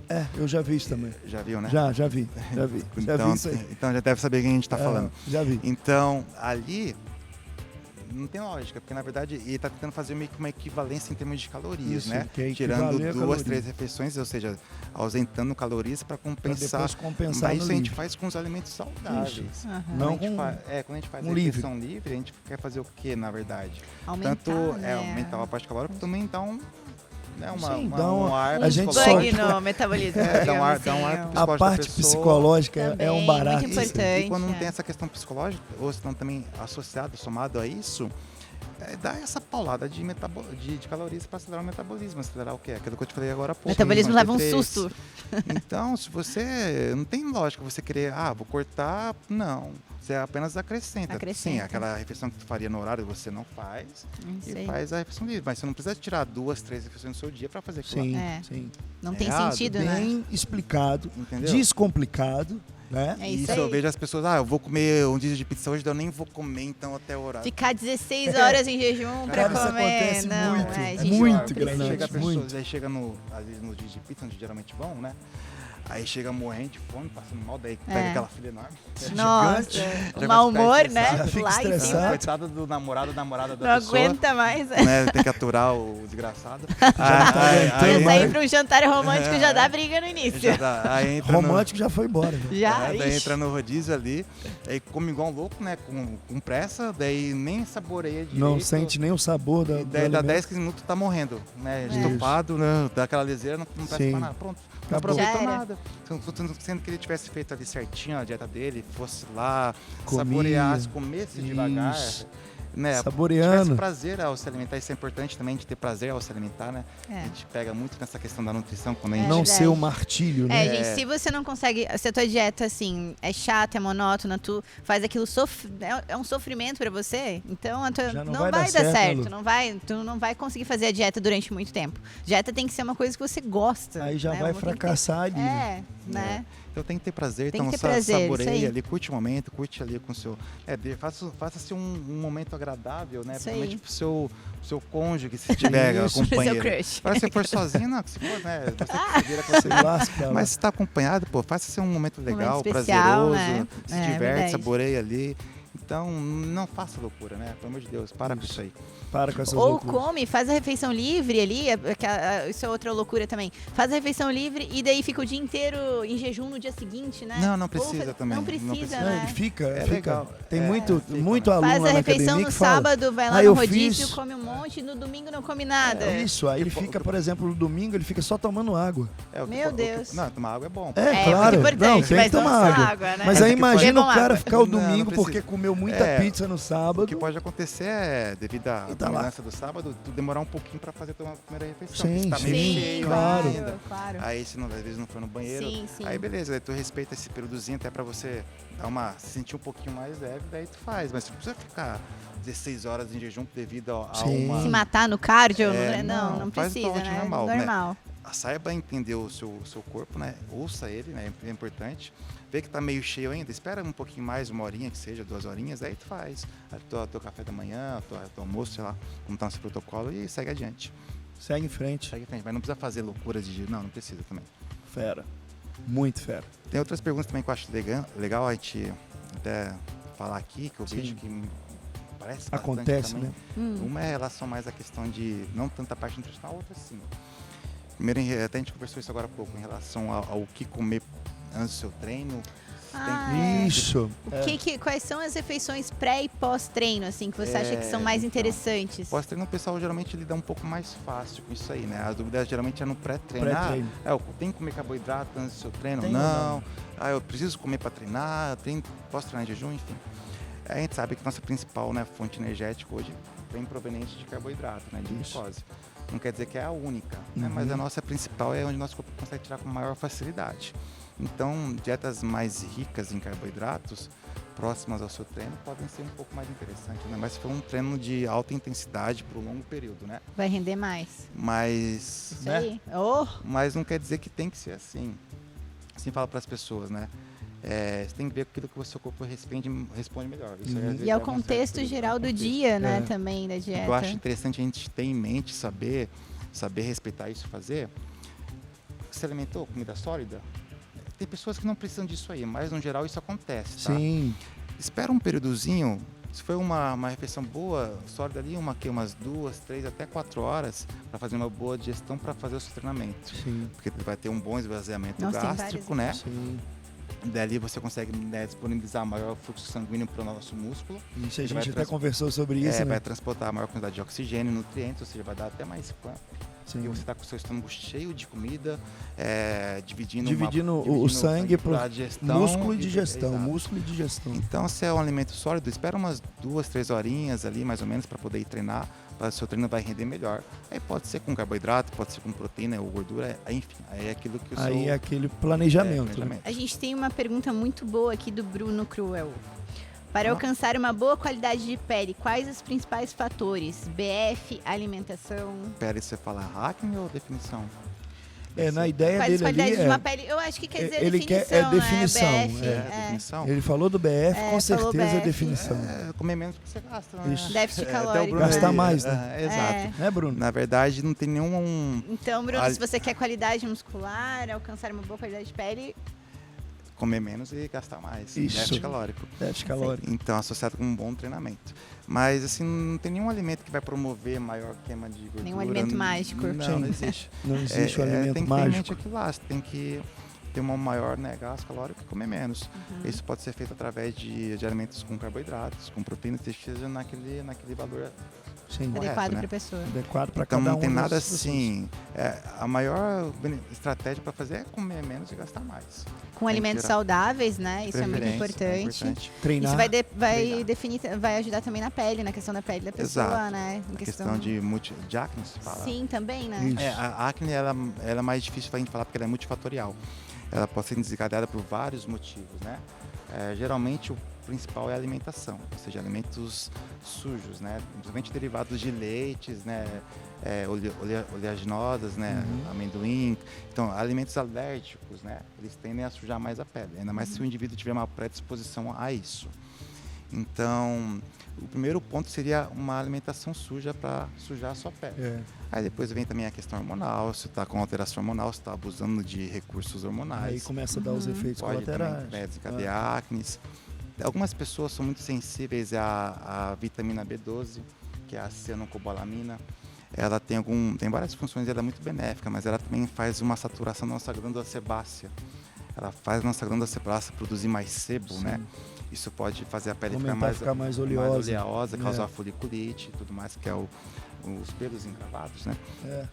É, eu já vi isso também. Já viu, né? Já vi. Já vi Então, isso aí. então já deve saber quem a gente está É, falando. Já vi. Então, ali não tem lógica, porque na verdade ele está tentando fazer meio que uma equivalência em termos de calorias, Isso, né? que é Tirando equivaler a 2, caloria. 3 refeições, ou seja, ausentando calorias para Pra compensar. depois compensar Mas no isso a gente livre. faz com os alimentos saudáveis. Isso. Aham. Não Quando a gente com- quando a gente faz com a livre. refeição livre, a gente quer fazer o que, na verdade? Aumentar, Tanto né? aumentar a parte calórica, também dá um, né, Sim, dá um- ar a gente psicológico. Bug no metabolismo. Dá um ar digamos assim, pro A psicológico da parte pessoa. psicológica é um Também, barato. muito isso aí. importante. E quando não é. tem essa questão psicológica, ou se não também associado, somado a isso, Dá essa paulada de calorias para acelerar o metabolismo. Acelerar o quê? Aquilo que eu te falei agora há pouco. O metabolismo leva um D3. susto. Então, se você... Não tem lógica você querer, vou cortar. Não. Você apenas acrescenta. Sim, aquela refeição que tu faria no horário você não faz. E faz a refeição livre. Mas você não precisa tirar 2, 3 refeições do seu dia para fazer aquilo. Sim. Não tem sentido, né? Bem explicado, entendeu? Descomplicado. Né? É isso eu vejo as pessoas, eu vou comer um dia de pizza hoje, eu nem vou comer então até o horário. Ficar 16 horas em jejum pra Isso comer. acontece Não, muito, gente, muito, precisa. Granate, Chega pessoas, muito. aí chega às vezes no dia de pizza, um dia geralmente bom, né? Aí chega morrendo de fome, passando mal, daí pega aquela filha enorme. Nossa, gigante, o mau humor, né? Já fica Lá em estressado. cima. Coitado do namorado, da Não pessoa. aguenta mais. Né? Tem que aturar o desgraçado. aguentando Já sair pra um jantar romântico já dá briga no início. Aí entra Romântico já foi embora. Já, daí entra no rodízio ali, aí come igual um louco, né? Com pressa, daí nem saboreia direito. Não sente nem o sabor da. Daí dá 10, 15 minutos tá morrendo, né? Estufado, né? Dá aquela liseira, não presta pra nada. Pronto. Não aproveitou nada. Sendo que ele tivesse feito ali certinho a dieta dele, fosse lá, saboreasse, comesse devagar, né? Saboreando. Tivesse prazer ao se alimentar, isso é importante também, de ter prazer ao se alimentar, né? A gente pega muito nessa questão da nutrição quando a gente... Não ser um martírio, né? Gente, se você não consegue, se a tua dieta, assim, é chata, é monótona, tu faz aquilo, é um sofrimento pra você, então não vai dar certo, tu não vai conseguir fazer a dieta durante muito tempo. Dieta tem que ser uma coisa que você gosta. Aí já vai fracassar ali. Né? Então tem que ter prazer, tem que ter prazer, saboreia ali, curte o momento, curte ali com o seu... faça-se um momento agradável, né? Principalmente pro seu cônjuge, se tiver companheiro. Pro seu crush. Para se for sozinho, não, que se for, né? Você que se vira com você lasca. Mas se tá acompanhado, faça-se um momento legal, momento especial, prazeroso, né? se diverte, verdade. saboreia ali. Então, não faça loucura, né? Pelo amor de Deus, para com isso aí. Para com essas Ou loucuras. come, faz a refeição livre ali, isso é outra loucura também. Faz a refeição livre e daí fica o dia inteiro em jejum no dia seguinte, né? Não precisa também. Não precisa, Não, né? ele fica legal. Tem muito aluno Faz lá a na refeição academia no que fala, sábado, vai lá eu no rodízio, fiz- come um monte, no domingo não come nada. Isso, aí ele fica, por exemplo, no domingo, ele fica só tomando água. Meu Deus. Não, tomar água é bom. Claro. muito importante, Não, tem mas que tomar não só água. água, né? Mas aí É, imagina bebam o cara água. ficar o Não, não domingo precisa. porque comeu muita pizza no sábado. O que pode acontecer é, devido à E tá lá. dominância do sábado, tu demorar um pouquinho pra fazer a tua primeira refeição. Sim, porque tá meio sim, cheio claro. ainda. Claro. Aí, se não, às vezes não for no banheiro, Sim. aí beleza, aí tu respeita esse períodozinho até pra você se sentir um pouquinho mais leve, daí tu faz. Mas tu não precisa ficar 16 horas em jejum devido a Sim. uma... Se matar no cardio, faz não a tua precisa, rotina né? normal, Saiba entender o seu corpo, né? Ouça ele, né? É importante. Vê que tá meio cheio ainda, espera um pouquinho mais, 1 horinha que seja, 2 horinhas, aí tu faz. Aí teu café da manhã, teu almoço, sei lá, como tá no seu protocolo e segue adiante. Segue em frente. Segue em frente, mas não precisa fazer loucuras de... Não precisa também. Fera. Muito fera. Tem outras perguntas também que eu acho legal a gente até falar aqui, que eu vejo que me parece bastante Acontece, também. né? Uma é em relação mais à questão de, não tanta parte nutricional, outra sim. Primeiro, até a gente conversou isso agora há pouco, em relação ao que comer antes do seu treino. Isso. Quais são as refeições pré e pós-treino, assim, que você acha que são mais interessantes? Pós-treino, o pessoal geralmente lida um pouco mais fácil com isso aí, né? As dúvidas geralmente é no pré-treino. Pré-treino. Eu tenho que comer carboidrato antes do seu treino? Tem Não. Eu preciso comer para treinar? Posso treinar em jejum? Enfim. A gente sabe que nossa principal, né, fonte energética hoje vem proveniente de carboidrato, né, de glicose. Não quer dizer que é a única, né, mas a nossa principal é onde nosso corpo consegue tirar com maior facilidade. Então, dietas mais ricas em carboidratos, próximas ao seu treino, podem ser um pouco mais interessantes, né? Mas se for um treino de alta intensidade por um longo período, né? Vai render mais. Mas, Isso aí. Oh. mas não quer dizer que tem que ser assim. Assim fala para as pessoas, né? Você tem que ver aquilo que o seu corpo responde melhor. Isso aí, às vezes, E é o um contexto certo geral do contexto. dia, né, também, da O dieta. que eu acho interessante a gente ter em mente, saber respeitar isso, fazer. Você alimentou comida sólida? Tem pessoas que não precisam disso aí, mas no geral isso acontece, tá? Sim. Espera um períodozinho, se foi uma refeição boa, sólida ali, umas 2, 3, até 4 horas para fazer uma boa digestão para fazer o seu treinamento. Sim. Porque vai ter um bom esvaziamento Nossa, tem gástrico, várias, né? Sim. Dali você consegue, né, disponibilizar maior fluxo sanguíneo para o nosso músculo. Isso, a Ele gente vai até conversou sobre isso, né? Vai transportar a maior quantidade de oxigênio, nutrientes, ou seja, vai dar até mais Sim. E você está com o seu estômago cheio de comida, dividindo o sangue para para digestão. músculo e digestão, Exato. músculo e digestão. Então, se é um alimento sólido, espera umas 2, 3 horinhas ali, mais ou menos, para poder ir treinar. O seu treino vai render melhor. Aí pode ser com carboidrato, pode ser com proteína ou gordura, enfim, aí é aquilo que o Aí seu... é aquele planejamento. planejamento. A gente tem uma pergunta muito boa aqui do Bruno Cruel. Para Ah. alcançar uma boa qualidade de pele, quais os principais fatores? BF, alimentação? Pele, você fala acne ou definição? Na ideia Quais as dele ali qualidades de uma pele? Eu acho que quer dizer ele quer definição, definição, né? BF, definição? Ele falou do BF, com falou certeza é BF. definição. Comer menos do que você gasta, né? Isso. Déficit Até o calórico. Bruno Gastar aí, mais, né? Exato. Né, Bruno? Na verdade, não tem nenhum... Então, Bruno, Ali- se você quer qualidade muscular, alcançar uma boa qualidade de pele, Comer menos e gastar mais. Isso. Déficit calórico. Déficit calórico. Então, associado com um bom treinamento. Mas, assim, não tem nenhum alimento que vai promover maior queima de gordura. Nenhum alimento mágico. Não, não existe. Não existe o alimento tem que ter em mente mágico. aquilo lá. Você tem que ter uma maior gasto calórico e comer menos. Isso pode ser feito através de alimentos com carboidratos, com proteínas, que esteja naquele valor Sim, correto, adequado né? para a pessoa. adequado para Então cada um. não tem nada das pessoas. assim. A maior estratégia para fazer é comer menos e gastar mais. Com Tem que alimentos tirar. saudáveis, né? Isso é muito Preferência, é importante. Treinar. Isso vai Treinar. definir, vai ajudar também na pele, na questão da pele da pessoa, Exato. né? Em A questão de acne, se fala. Sim, também, né? Isso. A acne ela é mais difícil para a gente falar porque ela é multifatorial. Ela pode ser desencadeada por vários motivos, né? Geralmente o principal é a alimentação, ou seja, alimentos sujos, né? Principalmente derivados de leites, né? Oleaginosas, né? Amendoim. Então, alimentos alérgicos, né? Eles tendem a sujar mais a pele, ainda mais se o indivíduo tiver uma predisposição a isso. Então, o primeiro ponto seria uma alimentação suja para sujar a sua pele. Aí depois vem também a questão hormonal, se está com alteração hormonal, se está abusando de recursos hormonais. Aí começa a dar os efeitos Pode colaterais. também desencadear acnes. Algumas pessoas são muito sensíveis à vitamina B12, que é a cianocobalamina. Ela tem várias funções, ela é muito benéfica, mas ela também faz uma saturação da nossa glândula sebácea. Ela faz a nossa glândula sebácea produzir mais sebo, né? Isso pode fazer a pele Ficar mais oleosa. causar foliculite e tudo mais, que é os pelos encravados, né? É.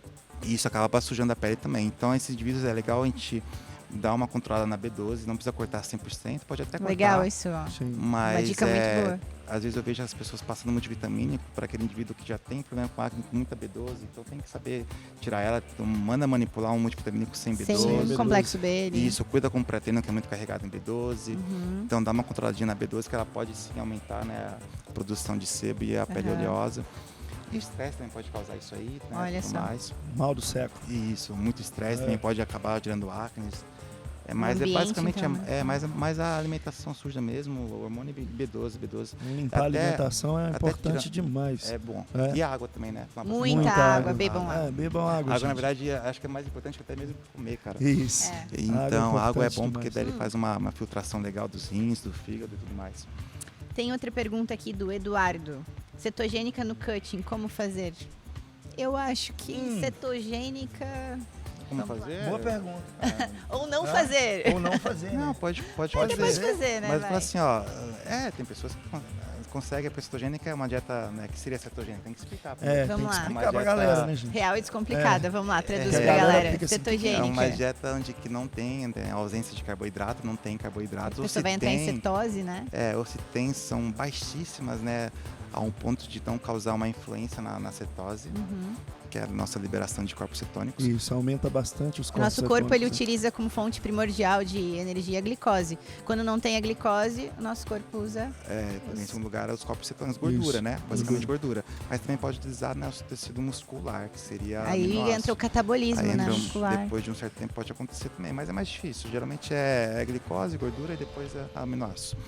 E isso acaba sujando a pele também. Então, esses indivíduos é legal a gente dar uma controlada na B12, não precisa cortar 100%, pode até cortar. Legal isso, ó. Sim. Mas Uma dica muito boa. às vezes eu vejo as pessoas passando multivitamínico para aquele indivíduo que já tem problema com acne, com muita B12, então tem que saber tirar ela. Então, manda manipular um multivitamínico sem B12. Sem complexo B. Isso, cuida com o pré-treino que é muito carregado em B12. Então dá uma controladinha na B12 que ela pode sim aumentar, né, a produção de sebo e a pele oleosa. E o estresse também pode causar isso aí, né? Olha tudo só. mais. Mal do século. Isso, muito estresse também pode acabar gerando acne. ambiente, Basicamente então, né? mais a alimentação suja mesmo, o hormônio B12. Limpar a Até- alimentação é até importante tira- demais. É bom. É. E a água também, né? Uma Muita água, bebam água. Bebam água, Água, gente. na verdade, acho que é mais importante que até mesmo comer, cara. Isso. É. Então, a água é importante bom porque demais. daí ele faz uma filtração legal dos rins, do fígado e tudo mais. Tem outra pergunta aqui do Eduardo. Cetogênica no cutting, como fazer? Eu acho que cetogênica Como Vamos lá. fazer? Boa pergunta. ou não fazer. Ou não fazer, Não, né? pode Pode fazer. fazer, né? Mas vai. fala assim, ó, tem pessoas que conseguem a cetogênica, é uma dieta, né, que seria cetogênica, tem que explicar. pra É, eles. Vamos tem que lá. explicar pra Uma galera, dieta- né, gente? Real e descomplicada. Vamos lá, traduz É, pra a galera. galera fica assim, É Cetogênica. uma dieta onde que não tem ausência de carboidrato, não tem A carboidratos. Ou pessoa se vai entrar em tem, cetose, né? ou se tem, são baixíssimas, né? A um ponto de não causar uma influência na cetose, que é a nossa liberação de corpos cetônicos. Isso, aumenta bastante os O corpos nosso corpo ele cetônicos. utiliza como fonte primordial de energia a glicose. Quando não tem a glicose, o nosso corpo usa. Em segundo lugar, os corpos cetônicos, gordura, Isso. né? Basicamente gordura. Mas também pode utilizar, né, o tecido muscular, que seria Aí aminoácido. entra o catabolismo, Aí né? entra Muscular. depois de um certo tempo pode acontecer também, mas é mais difícil. Geralmente é glicose, gordura e depois é aminoácido.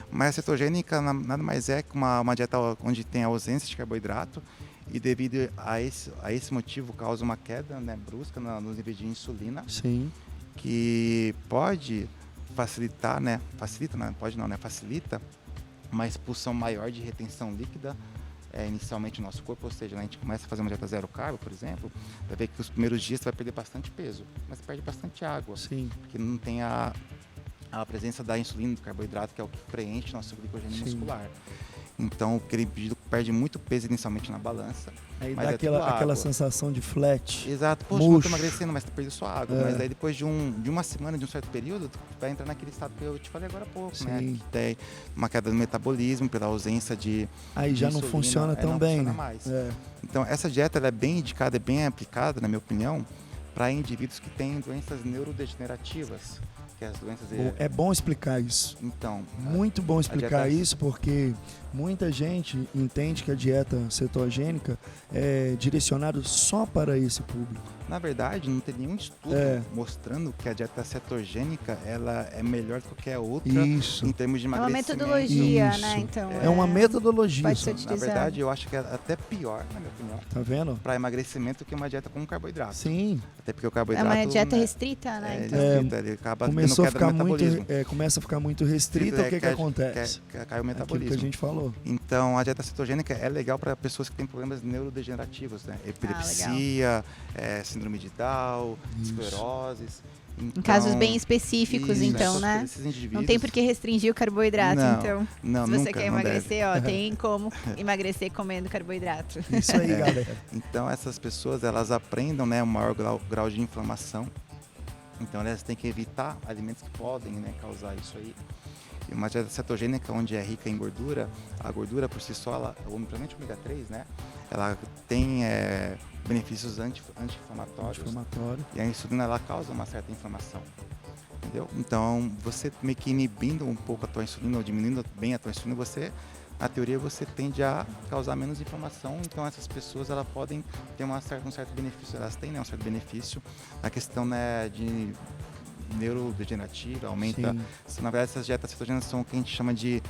Mas a cetogênica nada mais é que uma dieta onde tem ausência de carboidrato e devido a esse motivo causa uma queda, né, brusca nos níveis de insulina, Sim. que pode facilitar, né? Facilita uma expulsão maior de retenção líquida inicialmente no nosso corpo, ou seja, a gente começa a fazer uma dieta zero carbo, por exemplo, vai ver que os primeiros dias você vai perder bastante peso, mas perde bastante água, Sim. porque não tem a presença da insulina, do carboidrato, que é o que preenche nosso glicogênio Sim. muscular. Então aquele indivíduo perde muito peso inicialmente na balança. Aí mas dá é tudo aquela água. sensação de flat. Exato, poxa, eu tô murcho. emagrecendo, mas tu perdeu sua água. É. Mas aí depois de uma semana, de um certo período, tu vai entrar naquele estado que eu te falei agora há pouco, né? Sim. Que tem uma queda no metabolismo pela ausência de Aí já não insulina, funciona tão não bem, funciona né? mais. É. Então essa dieta ela é bem indicada, é bem aplicada, na minha opinião, para indivíduos que têm doenças neurodegenerativas, que as doenças... É bom explicar isso. Então, Muito bom explicar dieta- isso, porque muita gente entende que a dieta cetogênica é direcionada só para esse público. na verdade, não tem nenhum estudo mostrando que a dieta cetogênica ela é melhor do que qualquer outra Isso. em termos de É uma emagrecimento. metodologia, Isso. né? Então, É uma metodologia. pode só. ser Na utilizado. verdade, eu acho que é até pior, na minha opinião, Tá vendo? para emagrecimento que uma dieta com carboidrato. Sim. Até porque o É carboidrato... uma dieta né, restrita, né? é, Então, restrito, ele acaba Começou a tendo queda ficar no muito, metabolismo. começa a ficar muito restrita, o que acontece? Cai o Aquilo que metabolismo. a gente falou. Então, a dieta cetogênica é legal para pessoas que têm problemas neurodegenerativos, né? Epilepsia, síndrome de Down, Isso. esclerose. em casos bem específicos, isso, então, né? esses indivíduos- Não tem por que restringir o carboidrato, Não, então. Não, Se você nunca, quer não deve. emagrecer, ó, tem como emagrecer comendo carboidrato. Isso aí, galera. Então, essas pessoas, elas aprendem, né, um maior grau de inflamação. Então, elas têm que evitar alimentos que podem, né, causar isso aí. E uma dieta cetogênica, onde é rica em gordura, a gordura por si só, ela, principalmente o ômega 3, né, ela tem benefícios anti-inflamatórios. Anti-inflamatório. E a insulina, ela causa uma certa inflamação. Entendeu? Então, você meio que inibindo um pouco a tua insulina, ou diminuindo bem a tua insulina, você, na teoria, você tende a causar menos inflamação. Então, essas pessoas, elas podem ter um certo benefício, elas têm, né, um certo benefício na questão, né, de neurodegenerativa, aumenta... Na verdade, essas dietas cetogênicas são o que a gente chama de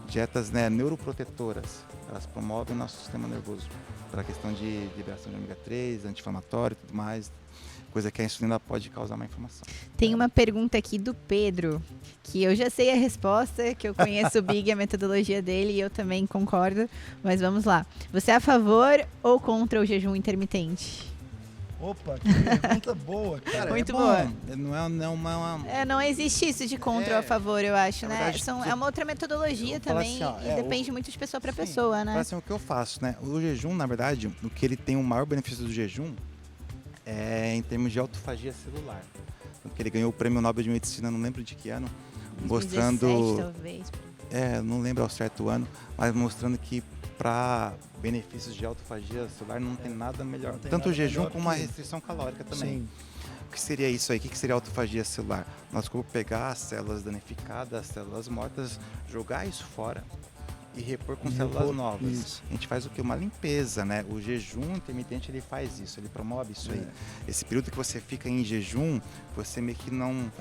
dietas, né, neuroprotetoras. Elas promovem o nosso sistema nervoso para a questão de liberação de ômega 3, anti-inflamatório e tudo mais, coisa que a insulina pode causar uma inflamação. Tem uma pergunta aqui do Pedro, que eu já sei a resposta, que eu conheço o Big, a metodologia dele, e eu também concordo, mas vamos lá. Você é a favor ou contra o jejum intermitente? Opa, que pergunta boa, cara. Muito bom. boa. Não é uma... Não existe isso de contra ou a favor, eu acho, na né? verdade, É uma outra metodologia eu falo também, assim, ó, e depende muito de pessoa para sim, pessoa, né? Assim, o que eu faço, né? O jejum, na verdade, o que ele tem o maior benefício do jejum é em termos de autofagia celular. Porque ele ganhou o Prêmio Nobel de Medicina, não lembro de que ano, 2017, mostrando... talvez. não lembro ao certo ano, mas mostrando que para benefícios de autofagia celular não tem nada melhor. tem Tanto nada o jejum melhor como a que- restrição calórica também. Sim. O que seria isso aí? O que seria autofagia celular? Nosso corpo pegar as células danificadas, as células mortas, jogar isso fora e repor com E células repor, novas. isso. A gente faz o quê? Uma limpeza, né? O jejum intermitente, ele faz isso, ele promove isso aí. Esse período que você fica em jejum, você meio que não...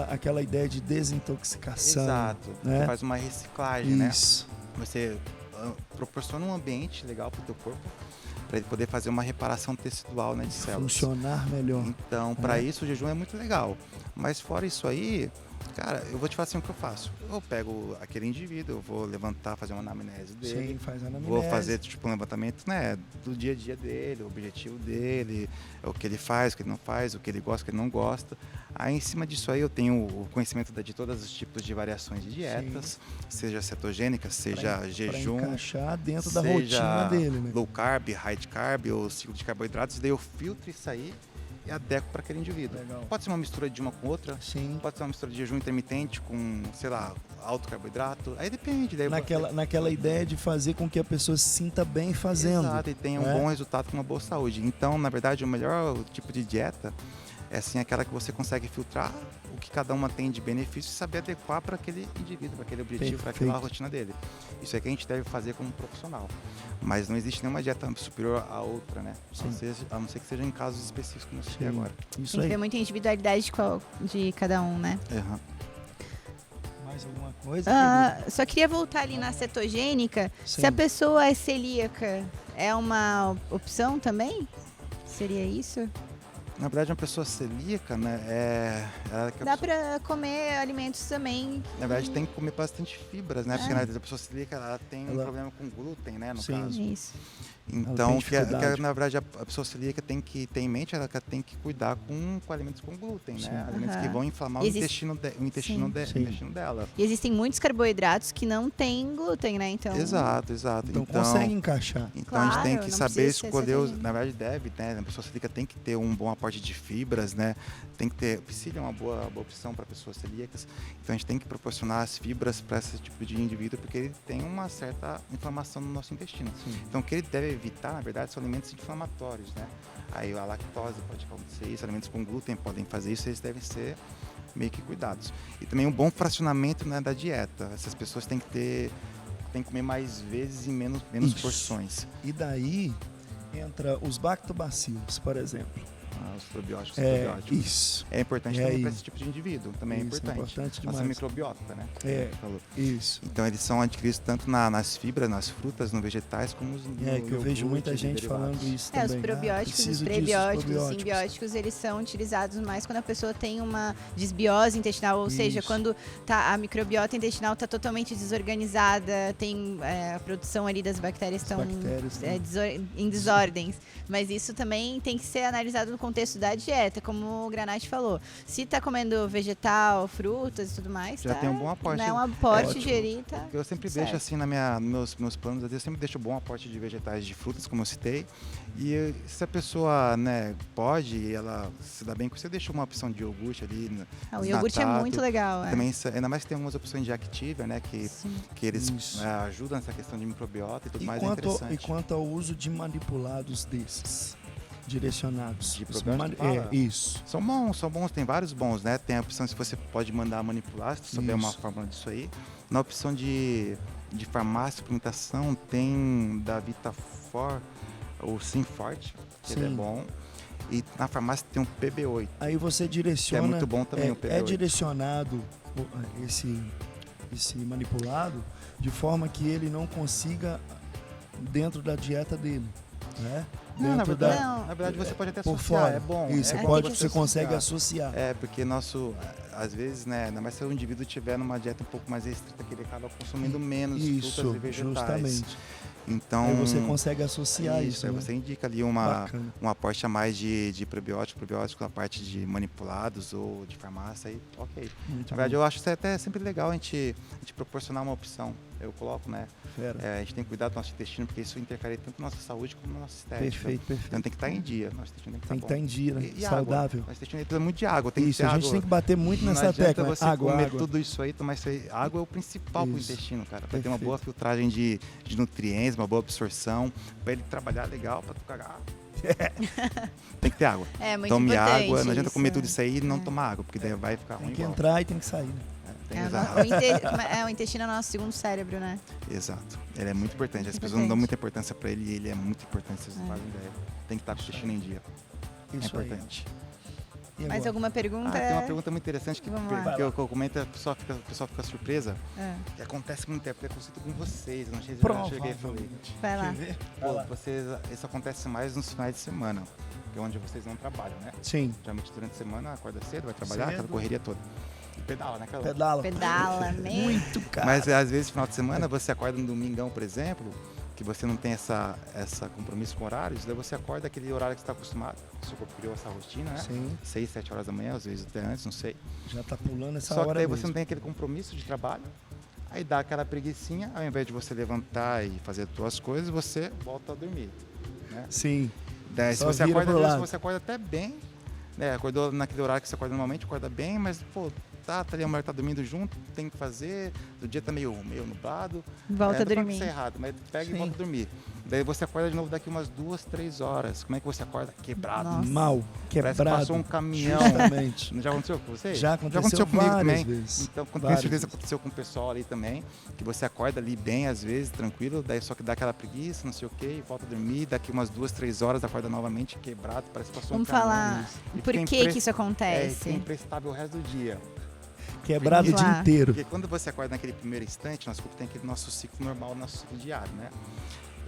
Aquela ideia de desintoxicação. Exato. né? Você faz uma reciclagem, né? Isso. Você proporciona um ambiente legal para o teu corpo, para ele poder fazer uma reparação tecidual, né, de células. Funcionar melhor. Então, para isso, o jejum é muito legal. Mas fora isso aí, cara, eu vou te falar assim o que eu faço. Eu pego aquele indivíduo, eu vou levantar, fazer uma anamnese dele. Sim, faz anamnese. Vou fazer tipo um levantamento, né, do dia a dia dele, o objetivo dele, o que ele faz, o que ele não faz, o que ele gosta, o que ele não gosta. Aí em cima disso aí eu tenho o conhecimento de todos os tipos de variações de dietas, seja cetogênica, seja jejum, Pra encaixar dentro da seja rotina dele, né? low carb, high carb ou ciclo de carboidratos, daí eu filtro isso aí e adequo para aquele indivíduo. Legal. Pode ser uma mistura de uma com outra, Sim. pode ser uma mistura de jejum intermitente com, sei lá, alto carboidrato, aí depende. Daí eu Naquela ideia de fazer com que a pessoa se sinta bem fazendo. Exato, e tenha um né? bom resultado com uma boa saúde. Então, na verdade, o melhor tipo de dieta é assim aquela que você consegue filtrar o que cada uma tem de benefício e saber adequar para aquele indivíduo, para aquele objetivo, para aquela Perfeito. rotina dele. Isso é que a gente deve fazer como profissional. Mas não existe nenhuma dieta superior à outra, né? A não ser que seja em casos específicos como eu citei Sim. agora. Isso Tem que aí. ver muita individualidade de cada um, né? Uhum. Mais alguma coisa? Só queria voltar ali na cetogênica. Sim. Se a pessoa é celíaca, é uma opção também? Seria isso? Na verdade, uma pessoa celíaca, né? Ela que a Dá pessoa- pra comer alimentos também. Na verdade, tem que comer bastante fibras, né? Porque É. a pessoa celíaca ela tem um Ela- problema com glúten, né? No Sim. caso. Isso. Então, dificuldade. na verdade, a pessoa celíaca tem que ter em mente, ela tem que cuidar com alimentos com glúten, Sim. né? Alimentos que vão inflamar o intestino dela. E existem muitos carboidratos que não têm glúten, né? Então, Exato. Então, consegue encaixar. Então a gente tem Claro, que não saber precisa ser escolher, cetogênico. na verdade deve, né? A pessoa celíaca tem que ter um bom aporte de fibras, né? Tem que ter, psyllium é uma boa opção para pessoas celíacas. Então a gente tem que proporcionar as fibras para esse tipo de indivíduo, porque ele tem uma certa inflamação no nosso intestino. Sim. Então o que ele deve evitar, na verdade, são alimentos inflamatórios, né? Aí a lactose pode acontecer isso, alimentos com glúten podem fazer isso, eles devem ser meio que cuidados. E também um bom fracionamento, né, da dieta. Essas pessoas têm que comer mais vezes e menos Isso. porções. E daí entra os lactobacilos, por exemplo. Os probióticos, Isso. É importante É também aí. para esse tipo de indivíduo, também Isso, é importante. importante Nossa demais. microbiota, né? É. Falou. Isso. Então eles são adquiridos tanto nas fibras, nas frutas, nos vegetais, como os Que eu vejo muita gente falando isso também. os probióticos, os preciso disso, prebióticos, os probióticos. simbióticos, eles são utilizados mais quando a pessoa tem uma desbiose intestinal, ou seja, Isso. quando a microbiota intestinal está totalmente desorganizada, tem a produção ali das bactérias estão bactérias, né? em desordens. Mas isso também tem que ser analisado no contexto da dieta, como o Granati falou. Se está comendo vegetal, frutas e tudo mais, Já tem um bom aporte. Né, um aporte Ótimo. gerir, tá? Eu sempre certo. deixo assim nos meus planos, eu sempre deixo bom aporte de vegetais, de frutas, como eu citei. E se a pessoa, né, pode, ela se dá bem com você, deixa uma opção de iogurte ali. O iogurte é desnatado. muito legal. Também, ainda mais que tem algumas opções de Activia, né, que eles Isso. ajudam nessa questão de microbiota e tudo E mais, quanto, é interessante. e quanto ao uso de manipulados desses? Direcionados. De Os probiótico, fala? isso. São bons, tem vários bons, né? Tem a opção se você pode mandar manipular, se souber uma Isso. fórmula disso aí. Na opção de farmácia, suplementação, tem da Vitafor, o Simforte, que ele é Sim. bom. E na farmácia tem um PB8, Aí você que direciona. é muito bom também, o PB8. É direcionado esse manipulado de forma que ele não consiga dentro da dieta dele, né? Não, na Dentro verdade, Não. na verdade você pode até por associar, fora. é bom. Isso, é você bom pode, você você consegue associar. associar. É, porque às vezes, né, ainda mais se o indivíduo estiver numa dieta um pouco mais restrita, que ele acaba consumindo menos Isso, frutas e vegetais. justamente. Então, Aí você consegue associar isso. aí né? você indica ali Bacana. um aporte a mais de probiótico na parte de manipulados ou de farmácia, aí ok. Muito Na verdade, bom. eu acho até sempre legal a gente proporcionar uma opção. Eu coloco, né? Fera. A gente tem que cuidar do nosso intestino, porque isso interfere tanto na nossa saúde como na nossa estética. Perfeito, perfeito. Então tem que estar em dia. Nosso intestino tem que Tem que estar estar em dia, né? E Saudável. Água. Nosso intestino precisa muito de água. Tem Isso, que ter a gente água. tem que bater muito Não nessa adianta tecla. você Água, comer água. tudo isso aí, tomar isso aí. Água é o principal para o Isso. intestino, cara. Para ter uma Perfeito. boa filtragem de nutrientes, uma boa absorção, para ele trabalhar legal, para tu cagar. Tem que ter água. É muito Tome importante água, não adianta isso. comer tudo isso aí e não tomar água, porque daí vai ficar ruim Tem que igual. entrar e tem que sair. Né? Tem É, exato. o intestino é o nosso segundo cérebro, né? Exato. Ele é muito importante. As Muito pessoas não dão importante. muita importância para ele e ele é muito importante, vocês não fazem ideia. Tem que estar com o intestino em dia. Isso é aí. importante. E Mais agora? alguma pergunta? Tem uma pergunta muito interessante que, Vamos lá. que eu comento, o pessoal fica surpresa. É, Que acontece muito, é preconceito com vocês. Eu não cheguei e falei. Provavelmente. vai lá. Quer ver? Vai Pô, lá. isso acontece mais nos finais de semana, que é onde vocês não trabalham, né? Sim. Geralmente durante a semana acorda cedo, vai trabalhar, Cedo. aquela correria toda. E pedala, né, Carol? Pedala. Pedala, mesmo. Muito, cara. Mas às vezes, final de semana, você acorda no domingão, por exemplo, que você não tem essa compromisso com horários, daí você acorda aquele horário que você está acostumado, o seu corpo criou essa rotina, né? Sim. 6, 7 horas da manhã, às vezes até antes, não sei. Já tá pulando essa Só que hora daí mesmo. você não tem aquele compromisso de trabalho, aí dá aquela preguicinha, ao invés de você levantar e fazer as suas coisas, você volta a dormir, né? Sim. Daí, se Só você vira acorda, pro às vezes lado. você acorda até bem, né? Acordou naquele horário que você acorda normalmente, acorda bem, mas, pô, tá ali, a mulher tá dormindo junto, tem que fazer, o dia tá meio nublado. Volta a não tô falando que dormir. isso é errado, mas pega Sim. e volta a dormir. Daí você acorda de novo daqui umas 2, 3 horas. Como é que você acorda? Quebrado. Nossa. Mal. Parece que Quebrado. passou um caminhão. Justamente. Já aconteceu com você? Já aconteceu comigo várias também. vezes. Então, com Várias certeza vezes. aconteceu com o pessoal ali também, que você acorda ali bem, às vezes, tranquilo, daí só que dá aquela preguiça, não sei o quê, volta a dormir, daqui umas 2, 3 horas acorda novamente quebrado, parece que passou Vamos um caminhão. falar E por fica que impre- que isso É, fica acontece. imprestável o resto do dia. Quebrado o Vamos dia lá. inteiro. Porque quando você acorda naquele primeiro instante, nosso corpo tem aquele nosso ciclo normal, nosso ciclo diário, né?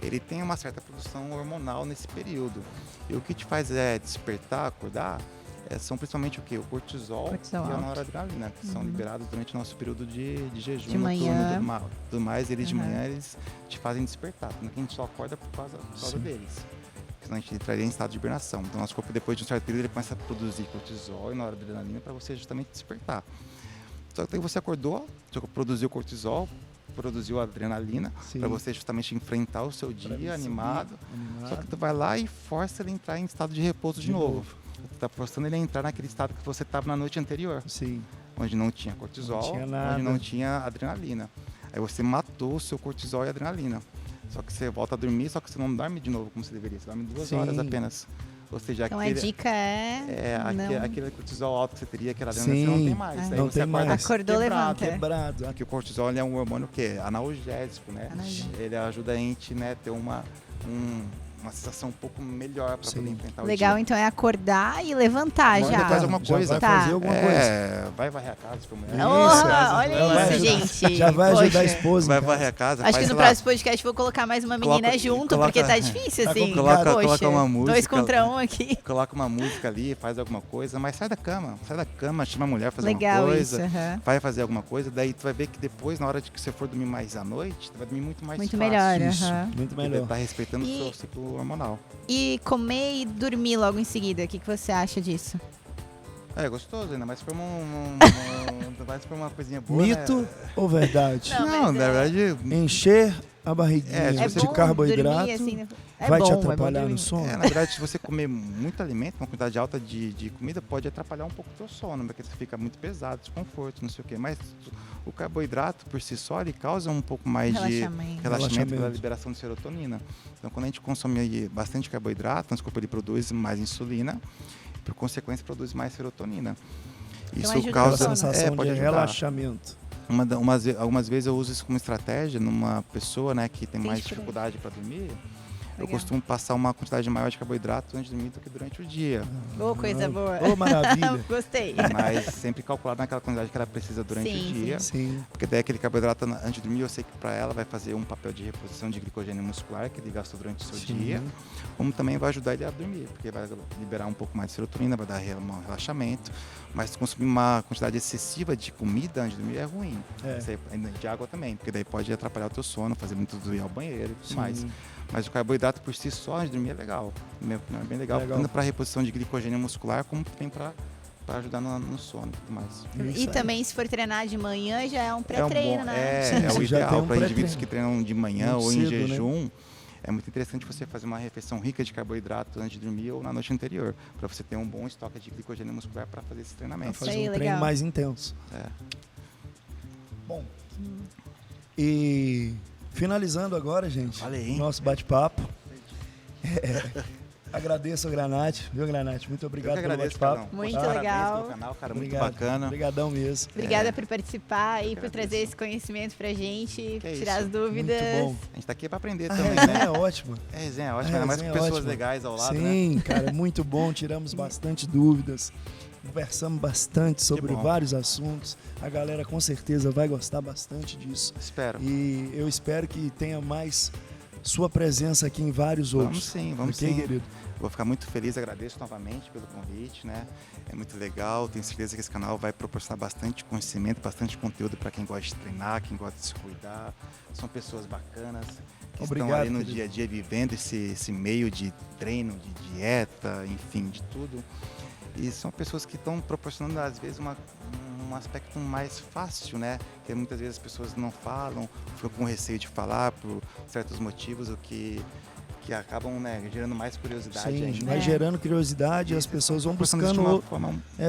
Ele tem uma certa produção hormonal nesse período. E o que te faz despertar, acordar, são principalmente o quê? O cortisol e a alto. noradrenalina, que são liberados durante o nosso período de jejum De manhã. noturno, tudo mais. Eles de manhã, eles te fazem despertar, porque a gente só acorda por causa deles. Senão a gente entraria em estado de hibernação. Então, nosso corpo, depois de um certo período, ele começa a produzir cortisol e noradrenalina para você justamente despertar. Só que aí você acordou, produziu cortisol, produziu adrenalina, para você justamente enfrentar o seu dia animado. Só que tu vai lá e força ele a entrar em estado de repouso de novo. Tu tá forçando ele a entrar naquele estado que você estava na noite anterior. Sim. Onde não tinha cortisol, onde não tinha adrenalina. Aí você matou o seu cortisol e adrenalina. Só que você volta a dormir, só que você não dorme de novo como você deveria. Você dorme 2 horas apenas. Ou seja, Então a dica aquele cortisol alto que você teria, aquela adrenalina, você não tem mais. Aí não você tem mais. Acordou, levanta. Quebrado. Porque o cortisol ele é um hormônio que é analgésico, né? Ele ajuda a gente, né, ter uma sensação um pouco melhor para poder enfrentar o dia. Legal, então é acordar e levantar já. Faz alguma coisa. Vai fazer alguma coisa. Vai varrer a casa pra mulher. Olha isso, gente. Já vai ajudar a esposa. Vai varrer a casa. Acho que no próximo podcast vou colocar mais uma menina junto, porque tá difícil, assim. Coloca uma música. 2 contra 1 aqui. Coloca uma música ali, faz alguma coisa, mas sai da cama, chama a mulher, fazer Legal alguma coisa, isso, vai fazer alguma coisa, daí tu vai ver que depois, na hora de que você for dormir mais à noite, tu vai dormir muito mais muito fácil. melhor, Muito melhor. Tá respeitando o seu ciclo hormonal. E comer e dormir logo em seguida, o que você acha disso? É gostoso, ainda mais se for uma coisinha boa, Mito ou verdade? Não, na verdade... Encher a barriguinha de carboidrato dormir, assim, vai te atrapalhar no sono? Na verdade, se você comer muito alimento, uma quantidade alta de comida, pode atrapalhar um pouco o teu sono, porque você fica muito pesado, desconforto, não sei o quê. Mas o carboidrato, por si só, ele causa um pouco mais de relaxamento pela liberação de serotonina. Então, quando a gente consome bastante carboidrato, nosso corpo ele produz mais insulina, por consequência, produz mais serotonina. Então, isso causa a sensação de relaxamento. Algumas vezes eu uso isso como estratégia numa pessoa, né, que tem mais dificuldade para dormir. Eu costumo passar uma quantidade maior de carboidrato antes de dormir do que durante o dia. Coisa boa. Maravilha. Gostei. Mas sempre calculado naquela quantidade que ela precisa durante o dia. Sim. Porque daí aquele carboidrato antes de dormir, eu sei que para ela vai fazer um papel de reposição de glicogênio muscular que ele gastou durante o seu dia. Como também vai ajudar ele a dormir, porque vai liberar um pouco mais de serotonina, vai dar um relaxamento. Mas consumir uma quantidade excessiva de comida antes de dormir é ruim. De água também, porque daí pode atrapalhar o teu sono, fazer muito do ir ao banheiro e tudo mais. Mas o carboidrato por si só antes de dormir é legal. É bem legal. Tanto para reposição de glicogênio muscular, como também para ajudar no sono e tudo mais. E também, se for treinar de manhã, já é um pré-treino, né? É o ideal para indivíduos que treinam de manhã ou em cedo, jejum. Né? É muito interessante você fazer uma refeição rica de carboidrato antes de dormir ou na noite anterior, para você ter um bom estoque de glicogênio muscular para fazer esse treinamento. Fazer um treino mais intenso. Bom, e finalizando agora, gente, nosso bate-papo. Agradeço ao Granate, viu, Granate? Muito obrigado pelo bate-papo. Muito legal. Pelo canal, cara, muito bacana. Obrigadão mesmo. Obrigada por participar e por trazer esse conhecimento pra gente, tirar as dúvidas. Muito bom. A gente tá aqui pra aprender também, né? É ótimo. É ótimo, ainda mais com pessoas legais ao lado, Sim, cara, muito bom. Tiramos bastante dúvidas. Conversamos bastante sobre vários assuntos. A galera com certeza vai gostar bastante disso. Espero. E eu espero que tenha mais sua presença aqui em vários outros. Vamos sim. Querido? Vou ficar muito feliz, agradeço novamente pelo convite, né? É muito legal, tenho certeza que esse canal vai proporcionar bastante conhecimento, bastante conteúdo para quem gosta de treinar, quem gosta de se cuidar. São pessoas bacanas que estão ali no dia a dia vivendo esse meio de treino, de dieta, enfim, de tudo. E são pessoas que estão proporcionando, às vezes, um aspecto mais fácil, né? Que muitas vezes as pessoas não falam, ficam com receio de falar por certos motivos, o que acabam, né, gerando mais curiosidade. Sim, vai gerando curiosidade e as pessoas vão buscando,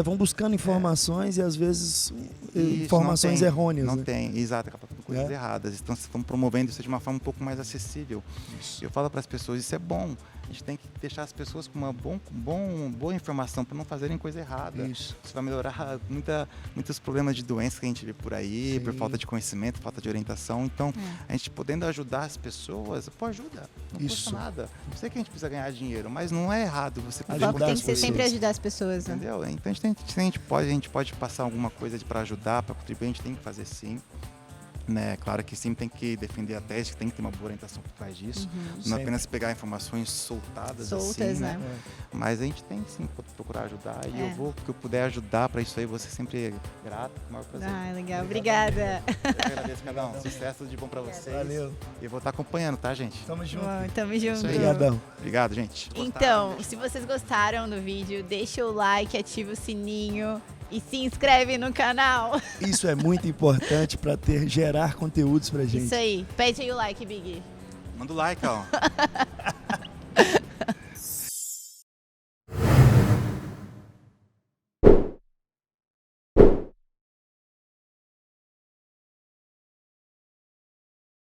vão buscando informações e às vezes informações errôneas. Não tem, exato, acaba com coisas erradas. Então, estão promovendo isso de uma forma um pouco mais acessível. Isso. Eu falo para as pessoas, isso é bom. A gente tem que deixar as pessoas com uma boa informação para não fazerem coisa errada. Isso vai melhorar muitos problemas de doenças que a gente vê por aí, por falta de conhecimento, falta de orientação. Então, a gente podendo ajudar as pessoas, ajuda. Não custa nada. Eu sei que a gente precisa ganhar dinheiro, mas não é errado você poder ajudar. Tem que ser sempre ajudar as pessoas. Entendeu? Né? Então, a gente pode passar alguma coisa para ajudar, para contribuir, a gente tem que fazer sim. né? Claro que sempre tem que defender a tese, que tem que ter uma boa orientação por trás disso. Não Sempre. apenas pegar informações soltadas assim, né? Mas a gente tem que sim procurar ajudar. E É. eu vou, o que eu puder ajudar para isso aí, você sempre é grato, com o maior prazer. Ah, legal. Obrigada. Eu agradeço, Cadão. Sucesso, tudo de bom para vocês. Valeu. E eu vou estar acompanhando, tá, gente? Tamo junto. Bom, tamo junto. Isso aí. Obrigadão. Obrigado, gente. Então, se vocês gostaram do vídeo, deixa o like, ativa o sininho e se inscreve no canal. Isso é muito importante para gerar conteúdos pra gente. Isso aí. Pede aí o like, Big. Manda o like, ó.